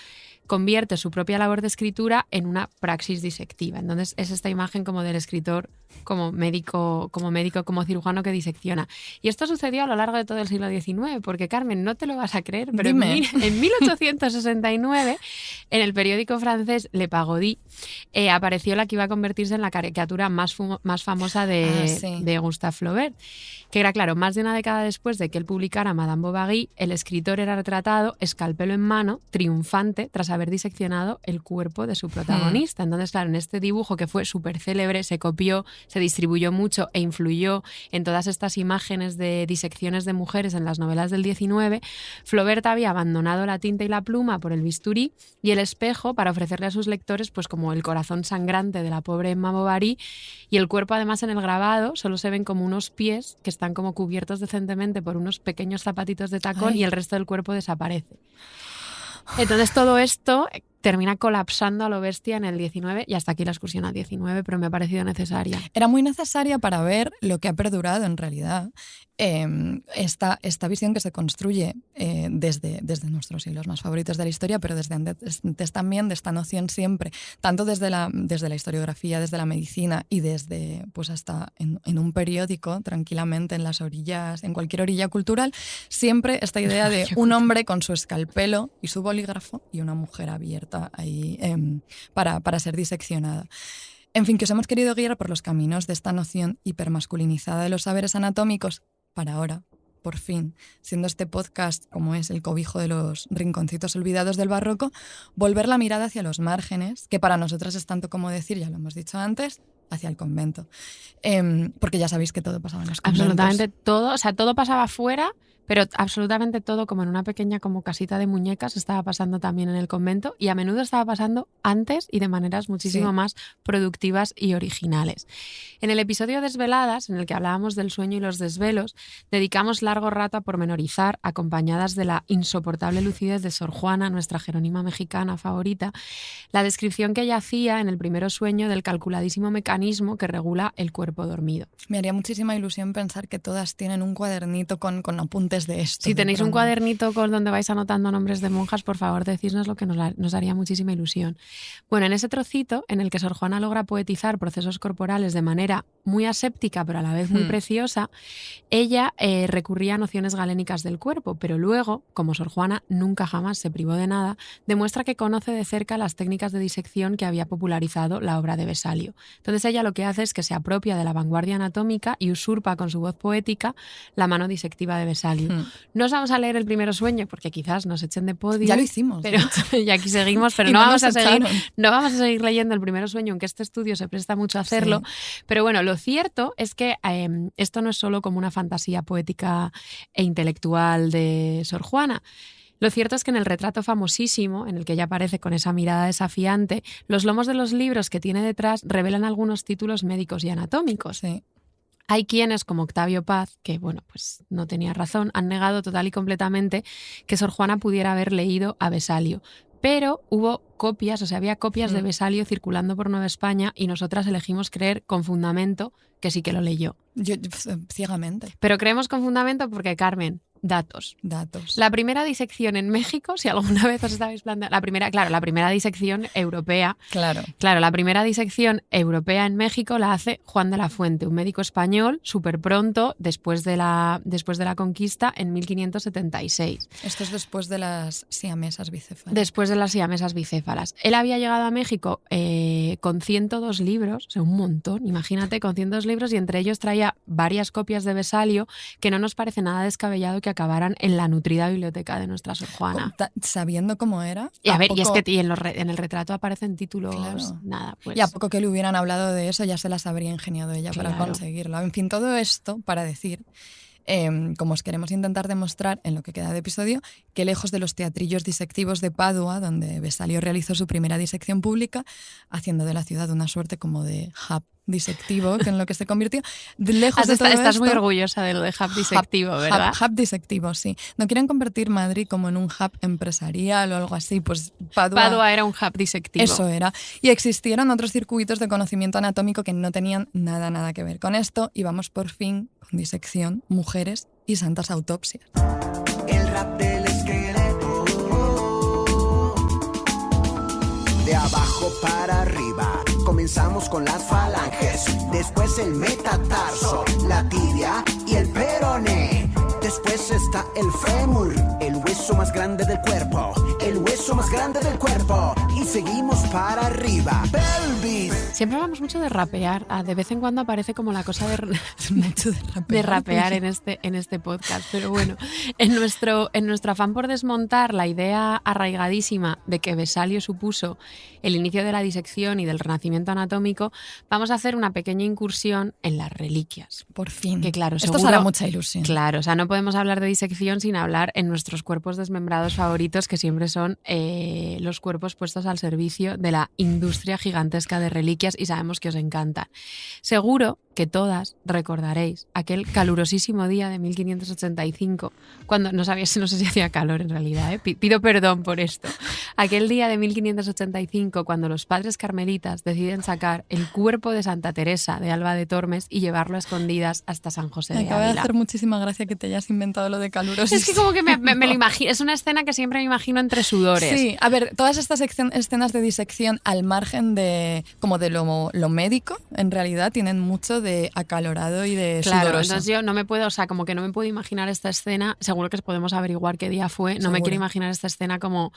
convierte su propia labor de escritura en una praxis disectiva. Entonces es esta imagen como del escritor, como médico, como cirujano que disecciona. Y esto sucedió a lo largo de todo el siglo XIX, porque Carmen, no te lo vas a creer, pero en 1869, en el periódico francés Le Pagodí, apareció la que iba a convertirse en la caricatura más famosa de Gustave Flaubert, que era, claro, más de una década después de que él publicara Madame Bovary, el escritor era retratado, escalpelo en mano, triunfante, tras haber diseccionado el cuerpo de su protagonista. Entonces, claro, en este dibujo que fue súper célebre, se copió, se distribuyó mucho e influyó en todas estas imágenes de disecciones de mujeres en las novelas del XIX, Flaubert había abandonado la tinta y la pluma por el bisturí y el espejo para ofrecerle a sus lectores pues como el corazón sangrante de la pobre Emma Bovary, y el cuerpo, además, en el grabado solo se ven como unos pies que están como cubiertos decentemente por unos pequeños zapatitos de tacón y el resto del cuerpo desaparece. Entonces todo esto termina colapsando a lo bestia en el 19 y hasta aquí la excursión al 19, pero me ha parecido necesaria. Era muy necesaria para ver lo que ha perdurado en realidad, esta visión que se construye desde nuestros siglos más favoritos de la historia, pero desde antes también, de esta noción siempre, tanto desde la historiografía, desde la medicina y desde pues hasta en un periódico, tranquilamente en las orillas, en cualquier orilla cultural, siempre esta idea de un hombre con su escalpelo y su bolígrafo y una mujer abierta ahí para ser diseccionada. En fin, que os hemos querido guiar por los caminos de esta noción hipermasculinizada de los saberes anatómicos para ahora, por fin, siendo este podcast, como es el cobijo de los rinconcitos olvidados del barroco, volver la mirada hacia los márgenes, que para nosotras es tanto como decir, ya lo hemos dicho antes, hacia el convento. Porque ya sabéis que todo pasaba en los conventos. Absolutamente todo, o sea, todo pasaba fuera, pero absolutamente todo, como en una pequeña como casita de muñecas, estaba pasando también en el convento y a menudo estaba pasando antes y de maneras muchísimo más productivas y originales. En el episodio Desveladas, en el que hablábamos del sueño y los desvelos, dedicamos largo rato a pormenorizar, acompañadas de la insoportable lucidez de Sor Juana, nuestra Jerónima mexicana favorita, la descripción que ella hacía en el primero sueño del calculadísimo mecanismo que regula el cuerpo dormido. Me haría muchísima ilusión pensar que todas tienen un cuadernito con apuntes de esto. Si tenéis un cuadernito con donde vais anotando nombres de monjas, por favor, decídnos lo que nos haría muchísima ilusión. Bueno, en ese trocito en el que Sor Juana logra poetizar procesos corporales de manera muy aséptica, pero a la vez muy preciosa, ella recurría a nociones galénicas del cuerpo, pero luego, como Sor Juana nunca jamás se privó de nada, demuestra que conoce de cerca las técnicas de disección que había popularizado la obra de Vesalio. Entonces ella lo que hace es que se apropia de la vanguardia anatómica y usurpa con su voz poética la mano disectiva de Vesalio. No os vamos a leer el primero sueño porque quizás nos echen de podio. Ya lo hicimos. Pero, y aquí seguimos, pero no vamos a seguir leyendo el primero sueño, aunque este estudio se presta mucho a hacerlo. Sí. Pero bueno, lo cierto es que esto no es solo como una fantasía poética e intelectual de Sor Juana. Lo cierto es que en el retrato famosísimo, en el que ella aparece con esa mirada desafiante, los lomos de los libros que tiene detrás revelan algunos títulos médicos y anatómicos. Sí. Hay quienes, como Octavio Paz, que bueno, pues no tenía razón, han negado total y completamente que Sor Juana pudiera haber leído a Vesalio. Pero hubo copias, o sea, había copias de Vesalio circulando por Nueva España y nosotras elegimos creer con fundamento que sí que lo leyó. Yo ciegamente. Pero creemos con fundamento porque, Carmen, datos. La primera disección en México, si alguna vez os estabais planteando, la primera disección europea. Claro, la primera disección europea en México la hace Juan de la Fuente, un médico español, súper pronto, después de la conquista, en 1576. Esto es después de las siamesas bicéfalas. Después de las siamesas bicéfalas. Él había llegado a México con 102 libros, o sea, un montón, imagínate, con 102 libros, y entre ellos traía varias copias de Vesalio que no nos parece nada descabellado que acabaran en la nutrida biblioteca de nuestra Sor Juana. Sabiendo cómo era. Y a ver, y es que en el retrato aparecen títulos, claro. Nada, pues. Y a poco que le hubieran hablado de eso, ya se las habría ingeniado ella para conseguirlo. En fin, todo esto para decir, como os queremos intentar demostrar en lo que queda de episodio, que lejos de los teatrillos disectivos de Padua, donde Vesalio realizó su primera disección pública, haciendo de la ciudad una suerte como de hub disectivo, que en lo que se convirtió, lejos de todo Estás esto, muy orgullosa de lo de hub disectivo, ¿verdad? Hub disectivo, sí. No quieren convertir Madrid como en un hub empresarial o algo así, pues Padua era un hub disectivo. Eso era. Y existieron otros circuitos de conocimiento anatómico que no tenían nada que ver con esto, y vamos por fin con disección, mujeres y santas autopsias. El rap del esqueleto, de abajo para arriba. Comenzamos con las falanges, después el metatarso, la tibia y el peroné. Después está el fémur, el hueso más grande del cuerpo, el hueso más grande del cuerpo. Y seguimos para arriba, pelvis. Siempre hablamos mucho de rapear. De vez en cuando aparece como la cosa de rapear, rapear en este podcast. Pero bueno, en nuestro afán por desmontar la idea arraigadísima de que Vesalio supuso el inicio de la disección y del renacimiento anatómico, vamos a hacer una pequeña incursión en las reliquias. Por fin. Que claro, esto os hará mucha ilusión. Claro, o sea, no podemos hablar de disección sin hablar en nuestros cuerpos desmembrados favoritos, que siempre son los cuerpos puestos al servicio de la industria gigantesca de reliquias, y sabemos que os encantan. Seguro que todas recordaréis aquel calurosísimo día de 1585, cuando no sé si hacía calor en realidad, pido perdón por esto. Aquel día de 1585, cuando los padres carmelitas deciden sacar el cuerpo de Santa Teresa de Alba de Tormes y llevarlo a escondidas hasta San José de Ávila. Me acaba de hacer muchísima gracia que te hayas inventado lo de calurosísimo. Es que como que me lo imagino, es una escena que siempre me imagino entre sudores. Sí, a ver, todas estas escenas de disección, al margen de como de lo médico, en realidad tienen mucho de acalorado y de sudoroso. Entonces yo no me puedo, o sea, como que no me puedo imaginar esta escena, seguro que podemos averiguar qué día fue, no me quiero imaginar esta escena como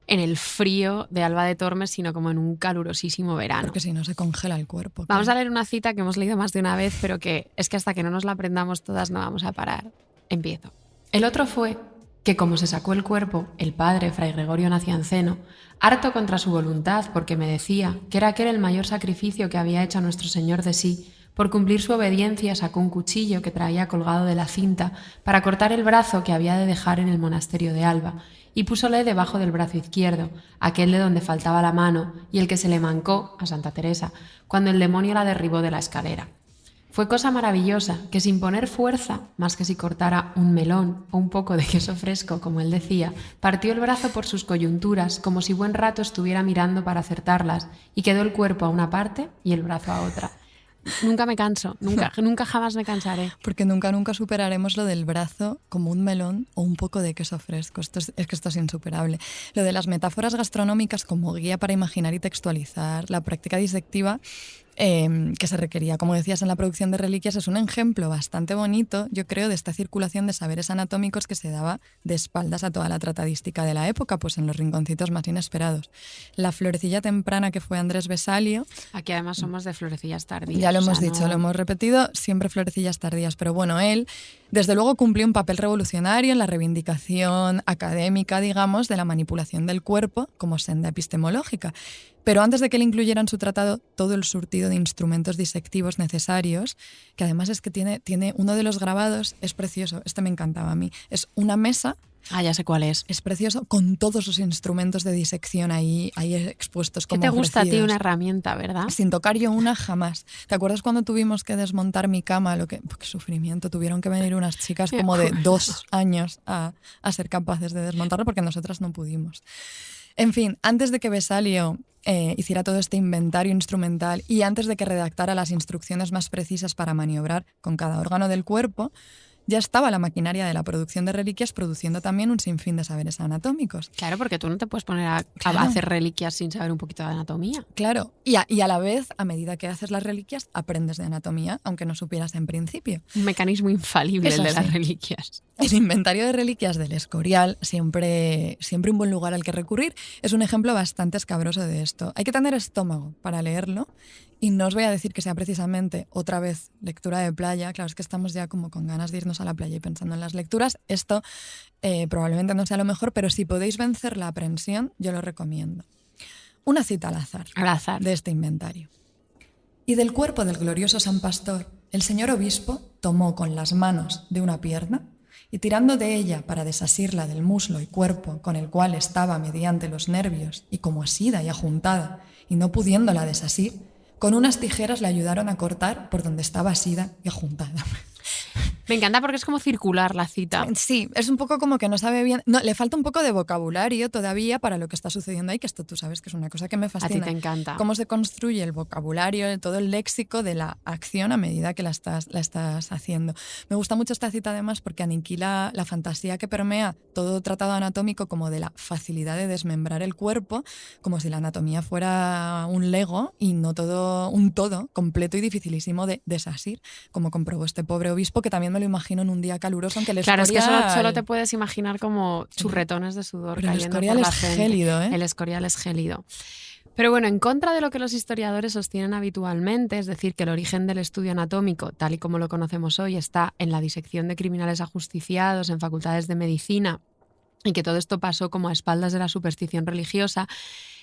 en el frío de Alba de Tormes, sino como en un calurosísimo verano. Porque si no se congela el cuerpo. Vamos a leer una cita que hemos leído más de una vez, pero que es que hasta que no nos la aprendamos todas no vamos a parar. Empiezo. El otro fue que, como se sacó el cuerpo, el padre, fray Gregorio Nacianceno, harto contra su voluntad, porque me decía que era aquel el mayor sacrificio que había hecho a nuestro Señor de sí, por cumplir su obediencia sacó un cuchillo que traía colgado de la cinta para cortar el brazo que había de dejar en el monasterio de Alba, y púsole debajo del brazo izquierdo, aquel de donde faltaba la mano y el que se le mancó a Santa Teresa cuando el demonio la derribó de la escalera. Fue cosa maravillosa que, sin poner fuerza, más que si cortara un melón o un poco de queso fresco, como él decía, partió el brazo por sus coyunturas como si buen rato estuviera mirando para acertarlas, y quedó el cuerpo a una parte y el brazo a otra. Nunca me canso, nunca jamás me cansaré. Porque nunca superaremos lo del brazo como un melón o un poco de queso fresco. Es que esto es insuperable. Lo de las metáforas gastronómicas como guía para imaginar y textualizar la práctica disectiva que se requería, como decías, en la producción de reliquias, es un ejemplo bastante bonito, yo creo, de esta circulación de saberes anatómicos que se daba de espaldas a toda la tratadística de la época, pues en los rinconcitos más inesperados. La florecilla temprana que fue Andrés Vesalio. Aquí además somos de florecillas tardías. Ya lo hemos dicho, lo hemos repetido, siempre florecillas tardías, pero bueno, él desde luego cumplió un papel revolucionario en la reivindicación académica, digamos, de la manipulación del cuerpo como senda epistemológica. Pero antes de que él incluyera en su tratado todo el surtido de instrumentos disectivos necesarios, que además es que tiene uno de los grabados, es precioso, este me encantaba a mí, es una mesa Ya sé cuál es. Es precioso, con todos los instrumentos de disección ahí expuestos como ¿Qué te gusta a ti ofrecidos. una herramienta, verdad? Sin tocar yo una jamás. ¿Te acuerdas cuando tuvimos que desmontar mi cama? Qué sufrimiento. Tuvieron que venir unas chicas como de 2 años a ser capaces de desmontarlo porque nosotras no pudimos. En fin, antes de que Vesalio hiciera todo este inventario instrumental y antes de que redactara las instrucciones más precisas para maniobrar con cada órgano del cuerpo, ya estaba la maquinaria de la producción de reliquias produciendo también un sinfín de saberes anatómicos. Claro, porque tú no te puedes poner a Claro. hacer reliquias sin saber un poquito de anatomía. Claro, y a la vez, a medida que haces las reliquias, aprendes de anatomía, aunque no supieras en principio. Un mecanismo infalible Es el de así. las reliquias. El inventario de reliquias del Escorial, siempre un buen lugar al que recurrir, es un ejemplo bastante escabroso de esto. Hay que tener estómago para leerlo y no os voy a decir que sea precisamente otra vez lectura de playa. Claro, es que estamos ya como con ganas de irnos a la playa y pensando en las lecturas. Esto probablemente no sea lo mejor, pero si podéis vencer la aprensión, yo lo recomiendo. Una cita al azar. Al azar. De este inventario. Y del cuerpo del glorioso San Pastor, el señor obispo tomó con las manos de una pierna y tirando de ella para desasirla del muslo y cuerpo con el cual estaba mediante los nervios y como asida y ajuntada y no pudiéndola desasir, con unas tijeras le ayudaron a cortar por donde estaba asida y ajuntada. Me encanta porque es como circular la cita. Sí, es un poco como que no sabe bien. No, le falta un poco de vocabulario todavía para lo que está sucediendo ahí, que esto tú sabes que es una cosa que me fascina. A ti te encanta. Cómo se construye el vocabulario, todo el léxico de la acción a medida que la estás haciendo. Me gusta mucho esta cita además porque aniquila la fantasía que permea todo tratado anatómico como de la facilidad de desmembrar el cuerpo, como si la anatomía fuera un Lego y no todo un todo completo y dificilísimo de desasir, como comprobó este pobre obispo, que también me lo imagino en un día caluroso, aunque el Claro, es que Escorial... solo te puedes imaginar como churretones de sudor Pero el cayendo Escorial por la es frente. gélido, ¿eh? El Escorial es gélido. Pero bueno, en contra de lo que los historiadores sostienen habitualmente, es decir, que el origen del estudio anatómico, tal y como lo conocemos hoy, está en la disección de criminales ajusticiados en facultades de medicina y que todo esto pasó como a espaldas de la superstición religiosa,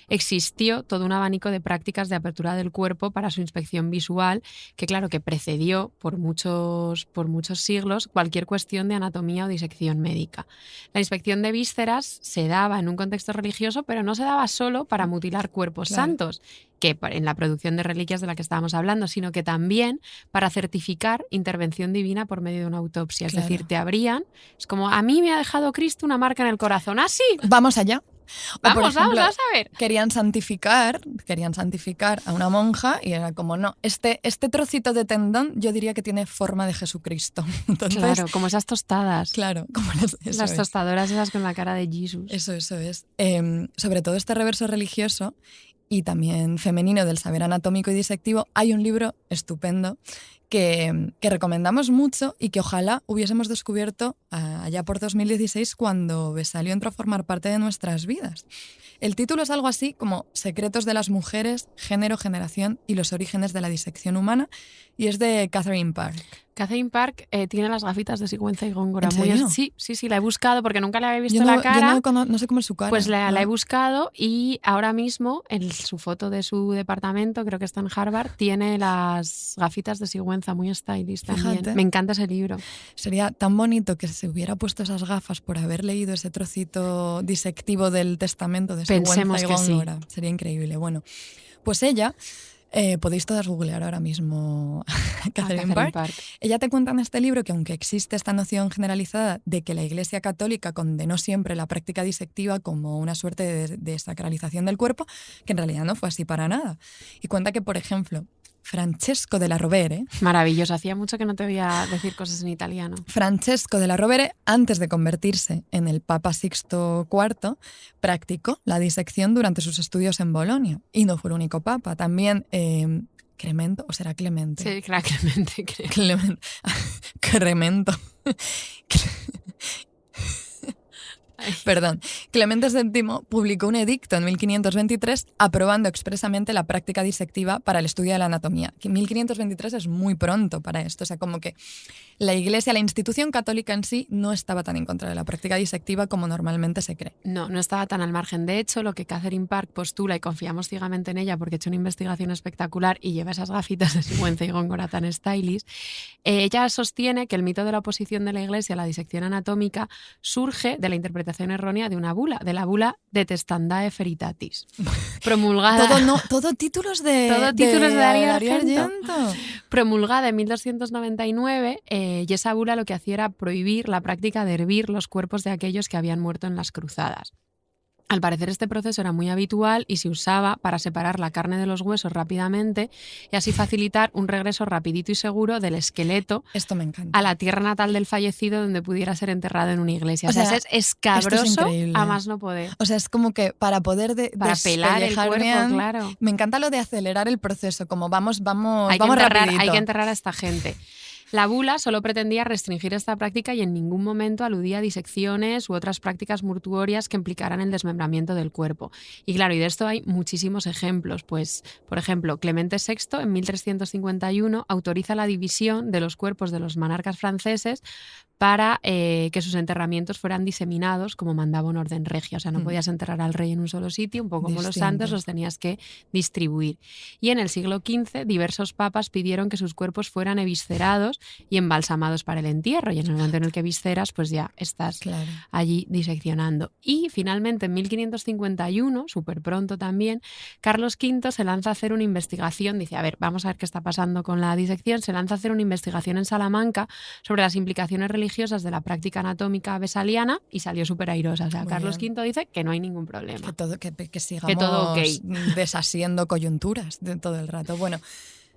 existió todo un abanico de prácticas de apertura del cuerpo para su inspección visual que, claro, que precedió por muchos siglos cualquier cuestión de anatomía o disección médica. La inspección de vísceras se daba en un contexto religioso, pero no se daba solo para mutilar cuerpos santos, que en la producción de reliquias de la que estábamos hablando, sino que también para certificar intervención divina por medio de una autopsia. Es decir, te abrían, es como, a mí me ha dejado Cristo una marca en el corazón. ¡Ah, sí! Vamos allá. Vamos a saber. Querían santificar a una monja y era como, no, este trocito de tendón yo diría que tiene forma de Jesucristo. Entonces, claro, como esas tostadas. Claro, como las tostadoras esas con la cara de Jesús. Eso es. Sobre todo este reverso religioso y también femenino del saber anatómico y disectivo, hay un libro estupendo que recomendamos mucho y que ojalá hubiésemos descubierto allá por 2016 cuando Vesalio entró a formar parte de nuestras vidas. El título es algo así como Secretos de las mujeres, género, generación y los orígenes de la disección humana y es de Catherine Park. Catherine Park tiene las gafitas de Sigüenza y Góngora. ¿En serio? Sí, la he buscado porque nunca le había visto Yo la cara. Yo no sé cómo es su cara. Pues la he buscado y ahora mismo en su foto de su departamento, creo que está en Harvard, tiene las gafitas de Sigüenza, muy stylish también. Fíjate. Me encanta ese libro. Sería tan bonito que se hubiera puesto esas gafas por haber leído ese trocito disectivo del testamento de Pensemos Sigüenza y que Góngora. Sí. Sería increíble. Bueno, pues ella... podéis todas googlear ahora mismo a Catherine Park. Ella te cuenta en este libro que aunque existe esta noción generalizada de que la Iglesia Católica condenó siempre la práctica disectiva como una suerte de sacralización del cuerpo, que en realidad no fue así para nada. Y cuenta que, por ejemplo, Francesco della Rovere... Maravilloso, hacía mucho que no te oía decir cosas en italiano. Francesco della Rovere, antes de convertirse en el Papa Sixto IV, practicó la disección durante sus estudios en Bolonia. Y no fue el único papa, también Cremento, ¿o será Clemente? Sí, claro, Clemente. Cremento. Perdón. Clemente VII publicó un edicto en 1523 aprobando expresamente la práctica disectiva para el estudio de la anatomía. Que 1523 es muy pronto para esto. O sea, como que la Iglesia, la institución católica en sí, no estaba tan en contra de la práctica disectiva como normalmente se cree. No estaba tan al margen. De hecho, lo que Catherine Park postula, y confiamos ciegamente en ella porque ha hecho una investigación espectacular y lleva esas gafitas de Sigüenza y Góngora tan stylish, ella sostiene que el mito de la oposición de la Iglesia a la disección anatómica surge de la interpretación errónea de una bula, de la bula De Testandae Veritatis, promulgada... Todo títulos de Darío Argento. Argento. Promulgada en 1299, y esa bula lo que hacía era prohibir la práctica de hervir los cuerpos de aquellos que habían muerto en las cruzadas. Al parecer este proceso era muy habitual y se usaba para separar la carne de los huesos rápidamente y así facilitar un regreso rapidito y seguro del esqueleto Esto me encanta. a la tierra natal del fallecido donde pudiera ser enterrado en una iglesia. O sea, es escabroso esto es increíble. a más no poder. O sea, es como que para poder Para pelar el despellejar cuerpo, bien, claro. Me encanta lo de acelerar el proceso, como vamos Hay rapidito. que enterrar a esta gente. La bula solo pretendía restringir esta práctica y en ningún momento aludía a disecciones u otras prácticas mortuorias que implicaran el desmembramiento del cuerpo. Y claro, y de esto hay muchísimos ejemplos. Pues, por ejemplo, Clemente VI en 1351 autoriza la división de los cuerpos de los monarcas franceses para que sus enterramientos fueran diseminados como mandaba un orden regia. O sea, no podías enterrar al rey en un solo sitio, un poco como los santos, los tenías que distribuir. Y en el siglo XV, diversos papas pidieron que sus cuerpos fueran eviscerados y embalsamados para el entierro. Y en el momento en el que visceras, pues ya estás allí diseccionando. Y finalmente, en 1551, súper pronto también, Carlos V se lanza a hacer una investigación. Dice, a ver, vamos a ver qué está pasando con la disección. Se lanza a hacer una investigación en Salamanca sobre las implicaciones religiosas de la práctica anatómica vesaliana y salió súper airosa. O sea, Carlos V dice que no hay ningún problema. Que sigamos que todo okay. Desasiendo coyunturas de todo el rato. Bueno,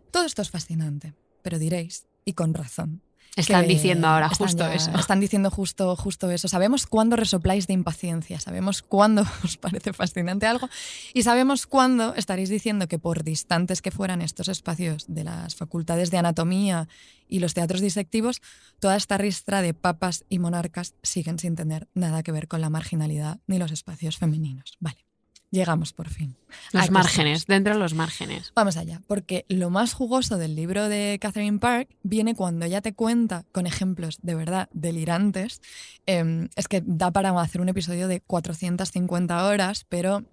todo esto es fascinante, pero diréis, y con razón, están diciendo ahora justo eso. Están diciendo justo eso. Sabemos cuándo resopláis de impaciencia, sabemos cuándo os parece fascinante algo y sabemos cuándo estaréis diciendo que por distantes que fueran estos espacios de las facultades de anatomía y los teatros disectivos, toda esta ristra de papas y monarcas siguen sin tener nada que ver con la marginalidad ni los espacios femeninos. Vale. Llegamos por fin. Los márgenes, dentro de los márgenes. Vamos allá, porque lo más jugoso del libro de Catherine Park viene cuando ella te cuenta, con ejemplos de verdad delirantes, es que da para hacer un episodio de 450 horas, pero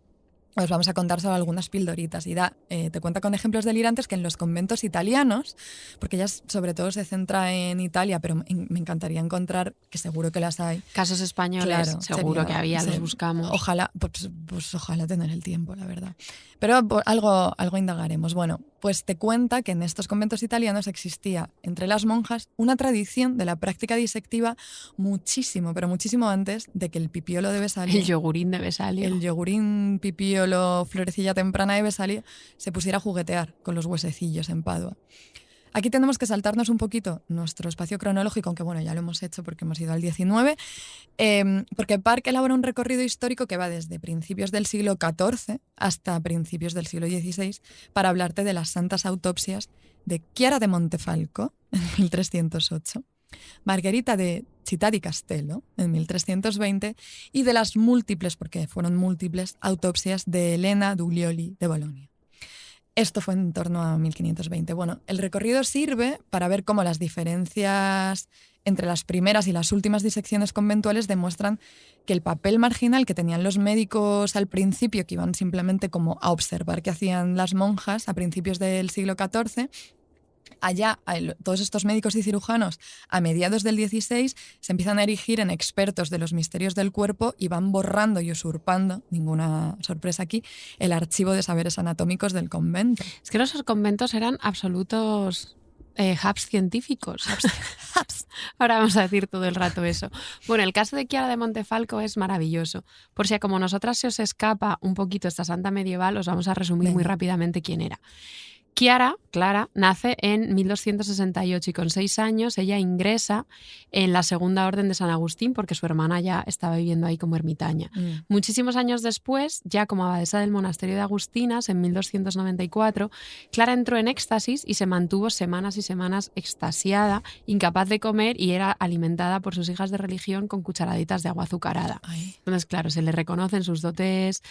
os vamos a contar solo algunas pildoritas. Y te cuenta con ejemplos delirantes que en los conventos italianos, porque ella sobre todo se centra en Italia, pero me encantaría encontrar, que seguro que las hay. Casos españoles, claro, seguro que había, los buscamos. Ojalá, pues ojalá tener el tiempo, la verdad. Pero algo indagaremos. Bueno, pues te cuenta que en estos conventos italianos existía entre las monjas una tradición de la práctica disectiva muchísimo, pero muchísimo antes de que el pipiolo de Vesalio... El yogurín de Vesalio. El yogurín pipiolo florecilla temprana de Vesalio se pusiera a juguetear con los huesecillos en Padua. Aquí tenemos que saltarnos un poquito nuestro espacio cronológico, aunque bueno, ya lo hemos hecho porque hemos ido al XIX, porque Park elabora un recorrido histórico que va desde principios del siglo XIV hasta principios del siglo XVI para hablarte de las santas autopsias de Chiara de Montefalco en 1308, Margherita de Città di Castello en 1320 y de las múltiples, porque fueron múltiples, autopsias de Elena Duglioli de Bolonia. Esto fue en torno a 1520. Bueno, el recorrido sirve para ver cómo las diferencias entre las primeras y las últimas disecciones conventuales demuestran que el papel marginal que tenían los médicos al principio, que iban simplemente como a observar qué hacían las monjas a principios del siglo XIV, allá todos estos médicos y cirujanos a mediados del XVI se empiezan a erigir en expertos de los misterios del cuerpo y van borrando y usurpando, ninguna sorpresa aquí, el archivo de saberes anatómicos del convento. Es que los conventos eran absolutos hubs científicos. Ahora vamos a decir todo el rato eso. Bueno, el caso de Chiara de Montefalco es maravilloso. Por si como nosotras se os escapa un poquito esta santa medieval, os vamos a resumir muy rápidamente quién era. Clara, nace en 1268 y con 6 años ella ingresa en la Segunda Orden de San Agustín porque su hermana ya estaba viviendo ahí como ermitaña. Muchísimos años después, ya como abadesa del monasterio de Agustinas, en 1294, Clara entró en éxtasis y se mantuvo semanas y semanas extasiada, incapaz de comer y era alimentada por sus hijas de religión con cucharaditas de agua azucarada. Ay. Entonces, claro, se le reconocen sus dotes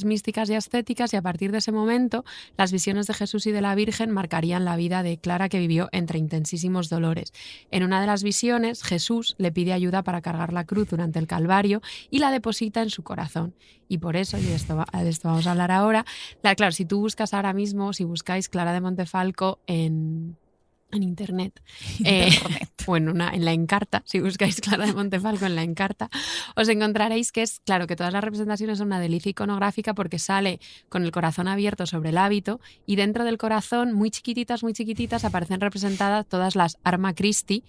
místicas y ascéticas y a partir de ese momento las visiones de Jesús y de la Virgen marcarían la vida de Clara, que vivió entre intensísimos dolores. En una de las visiones, Jesús le pide ayuda para cargar la cruz durante el Calvario y la deposita en su corazón. Y por eso, y de esto vamos a hablar ahora, claro, si tú buscas ahora mismo, si buscáis Clara de Montefalco en internet. O en la Encarta, si buscáis Clara de Montefalco en la Encarta, os encontraréis que es, claro, que todas las representaciones son una delicia iconográfica porque sale con el corazón abierto sobre el hábito y dentro del corazón, muy chiquititas, aparecen representadas todas las Arma Christi.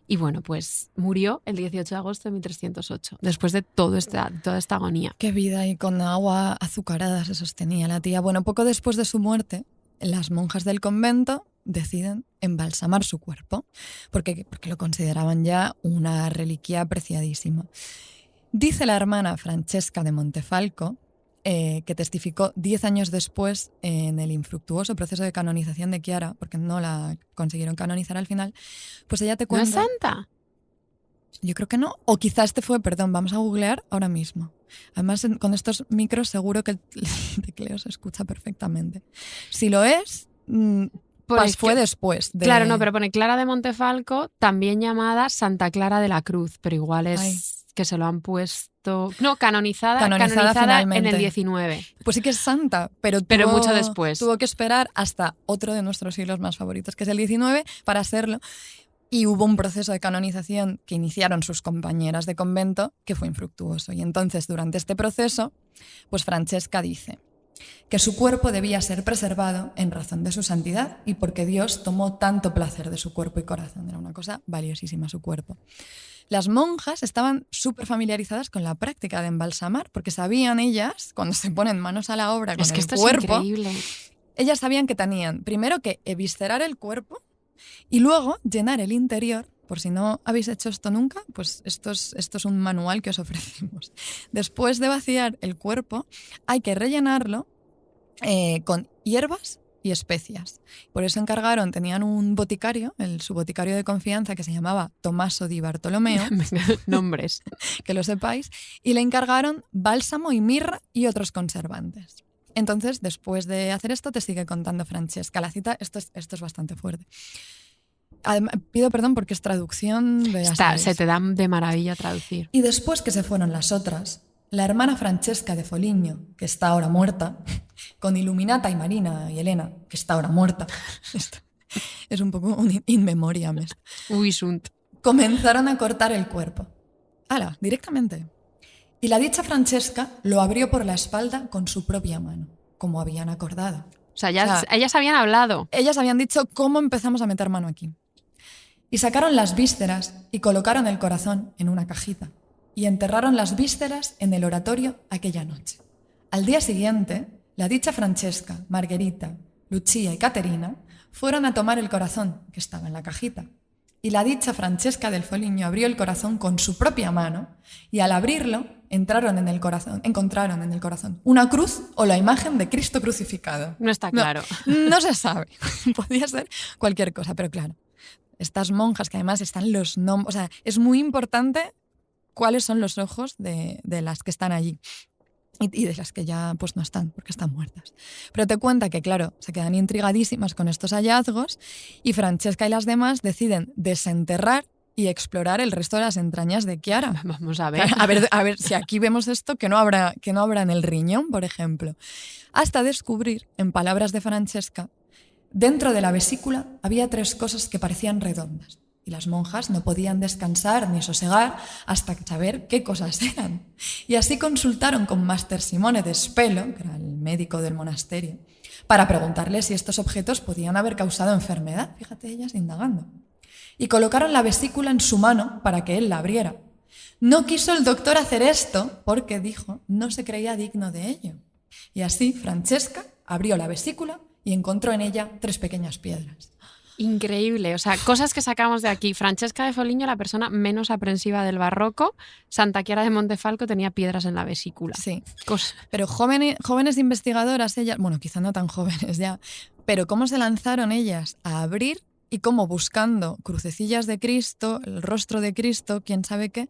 Y bueno, pues murió el 18 de agosto de 1308, después de toda esta agonía. Qué vida, y con agua azucarada se sostenía la tía. Bueno, poco después de su muerte, las monjas del convento deciden embalsamar su cuerpo, porque lo consideraban ya una reliquia preciadísima. Dice la hermana Francesca de Montefalco, que testificó 10 años después en el infructuoso proceso de canonización de Chiara, porque no la consiguieron canonizar al final, pues ella te cuenta... ¿No es santa? Yo creo que no. O quizás vamos a googlear ahora mismo. Además, con estos micros seguro que el tecleo se escucha perfectamente. Si lo es, pues fue después. Claro, no, pero pone Clara de Montefalco, también llamada Santa Clara de la Cruz, pero igual es... Ay. Que se lo han puesto... No, canonizada finalmente. En el 19. Pues sí que es santa, pero mucho después. Tuvo que esperar hasta otro de nuestros siglos más favoritos, que es el 19, para serlo. Y hubo un proceso de canonización que iniciaron sus compañeras de convento que fue infructuoso. Y entonces, durante este proceso, pues Francesca dice que su cuerpo debía ser preservado en razón de su santidad y porque Dios tomó tanto placer de su cuerpo y corazón. Era una cosa valiosísima su cuerpo. Las monjas estaban súper familiarizadas con la práctica de embalsamar porque sabían ellas, cuando se ponen manos a la obra con el cuerpo, es increíble. Ellas sabían que tenían primero que eviscerar el cuerpo y luego llenar el interior. Por si no habéis hecho esto nunca, pues esto es un manual que os ofrecemos. Después de vaciar el cuerpo, hay que rellenarlo con hierbas y especias. Por eso tenían un boticario, su boticario de confianza, que se llamaba Tommaso di Bartolomeo. Nombres. Que lo sepáis. Y le encargaron bálsamo y mirra y otros conservantes. Entonces, después de hacer esto, te sigue contando Francesca. La cita, esto es bastante fuerte. Pido perdón porque es traducción de... Se te da de maravilla traducir. Y después que se fueron las otras, la hermana Francesca de Foligno, que está ahora muerta, con Illuminata y Marina y Elena, que está ahora muerta, esto es un poco un in memoriam. Uy, sunt. Comenzaron a cortar el cuerpo. ¡Hala! Directamente. Y la dicha Francesca lo abrió por la espalda con su propia mano, como habían acordado. O sea, ellas habían hablado. Ellas habían dicho cómo empezamos a meter mano aquí. Y sacaron las vísceras y colocaron el corazón en una cajita. Y enterraron las vísceras en el oratorio aquella noche. Al día siguiente, la dicha Francesca, Margherita, Lucia y Caterina fueron a tomar el corazón que estaba en la cajita. Y la dicha Francesca del Foligno abrió el corazón con su propia mano y al abrirlo encontraron en el corazón una cruz o la imagen de Cristo crucificado. No está claro. No se sabe. Podía ser cualquier cosa, pero claro. Estas monjas, que además están los nombres... O sea, es muy importante cuáles son los ojos de las que están allí y de las que ya pues no están, porque están muertas. Pero te cuenta que, claro, se quedan intrigadísimas con estos hallazgos y Francesca y las demás deciden desenterrar y explorar el resto de las entrañas de Chiara. Vamos a ver. A ver si aquí vemos esto que no habrá en el riñón, por ejemplo. Hasta descubrir, en palabras de Francesca, dentro de la vesícula había 3 cosas que parecían redondas y las monjas no podían descansar ni sosegar hasta saber qué cosas eran. Y así consultaron con Master Simone de Spelo, que era el médico del monasterio, para preguntarle si estos objetos podían haber causado enfermedad. Fíjate, ellas indagando. Y colocaron la vesícula en su mano para que él la abriera. No quiso el doctor hacer esto porque, dijo, no se creía digno de ello. Y así Francesca abrió la vesícula y encontró en ella 3 pequeñas piedras. Increíble, o sea, cosas que sacamos de aquí. Francesca de Foligno, la persona menos aprensiva del barroco. Santa Chiara de Montefalco tenía piedras en la vesícula. Sí, pero jóvenes investigadoras, ellas, bueno, quizá no tan jóvenes ya, pero cómo se lanzaron ellas a abrir y cómo buscando crucecillas de Cristo, el rostro de Cristo, quién sabe qué,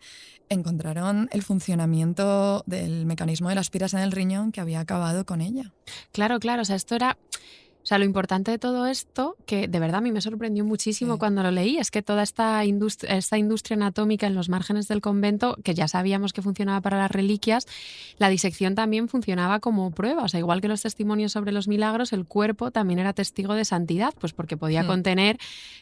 encontraron el funcionamiento del mecanismo de las piedras en el riñón que había acabado con ella. Claro, o sea, esto era... O sea, lo importante de todo esto, que de verdad a mí me sorprendió muchísimo cuando lo leí, es que toda esta industria anatómica en los márgenes del convento, que ya sabíamos que funcionaba para las reliquias, la disección también funcionaba como prueba. O sea, igual que los testimonios sobre los milagros, el cuerpo también era testigo de santidad, pues porque podía contener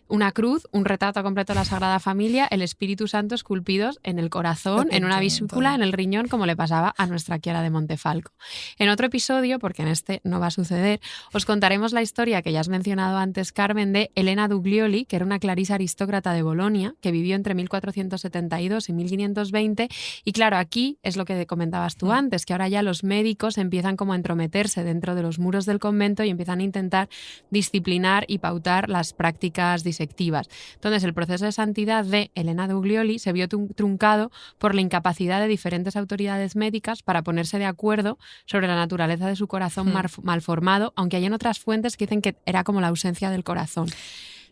una cruz, un retrato completo de la Sagrada Familia, el Espíritu Santo esculpidos en el corazón, en una vesícula, en el riñón, como le pasaba a nuestra Chiara de Montefalco. En otro episodio, porque en este no va a suceder, os contaremos la historia que ya has mencionado antes, Carmen, de Elena Duglioli, que era una clarisa aristócrata de Bolonia, que vivió entre 1472 y 1520. Y claro, aquí es lo que comentabas tú antes, que ahora ya los médicos empiezan como a entrometerse dentro de los muros del convento y empiezan a intentar disciplinar y pautar las prácticas disectivas. Entonces, el proceso de santidad de Elena Duglioli se vio truncado por la incapacidad de diferentes autoridades médicas para ponerse de acuerdo sobre la naturaleza de su corazón malformado, aunque hay en otras fuentes que dicen que era como la ausencia del corazón.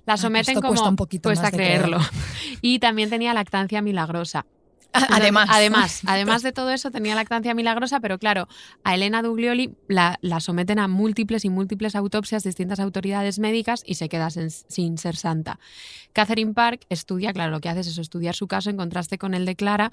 La someten como... Cuesta un poquito cuesta más de creerlo. Y también tenía lactancia milagrosa. Además de todo eso, tenía lactancia milagrosa, pero claro, a Elena Duglioli la someten a múltiples autopsias, distintas autoridades médicas, y se queda sin ser santa. Catherine Park estudia, claro, lo que hace es eso, estudiar su caso en contraste con el de Clara,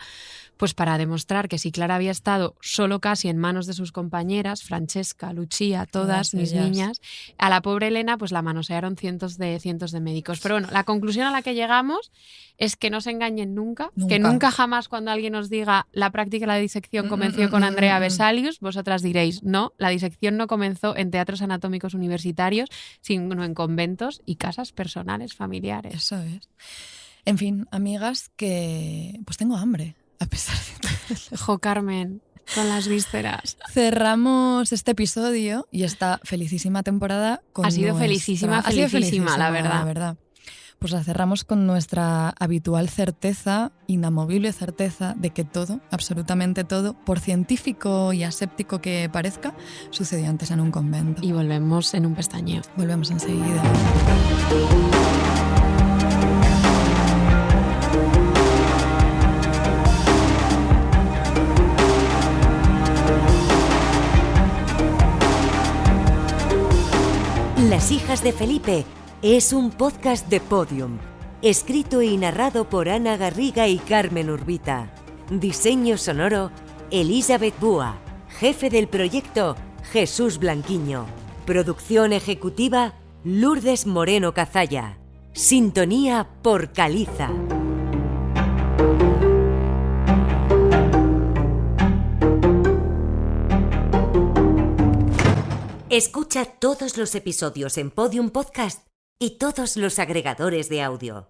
pues para demostrar que si Clara había estado solo casi en manos de sus compañeras, Francesca, Lucia, todas mis niñas, a la pobre Elena pues la manosearon cientos de médicos. Pero bueno, la conclusión a la que llegamos es que no se engañen nunca. Que nunca jamás cuando alguien os diga la práctica de la disección comenzó con Andrea Vesalius, vosotras diréis, no, la disección no comenzó en teatros anatómicos universitarios, sino en conventos y casas personales, familiares. Eso es. En fin, amigas, que pues tengo hambre, a pesar de todo. Jo, Carmen, con las vísceras. Cerramos este episodio y esta felicísima temporada con Ha sido felicísima, la verdad. Pues la cerramos con nuestra habitual certeza, inamovible certeza de que todo, absolutamente todo, por científico y aséptico que parezca, sucedió antes en un convento. Y volvemos en un pestañeo. Volvemos enseguida. Las hijas de Felipe es un podcast de Podium, escrito y narrado por Ana Garriga y Carmen Urbita. Diseño sonoro, Elizabeth Búa. Jefe del proyecto, Jesús Blanquiño. Producción ejecutiva, Lourdes Moreno Cazalla. Sintonía por Caliza. Escucha todos los episodios en Podium Podcast y todos los agregadores de audio.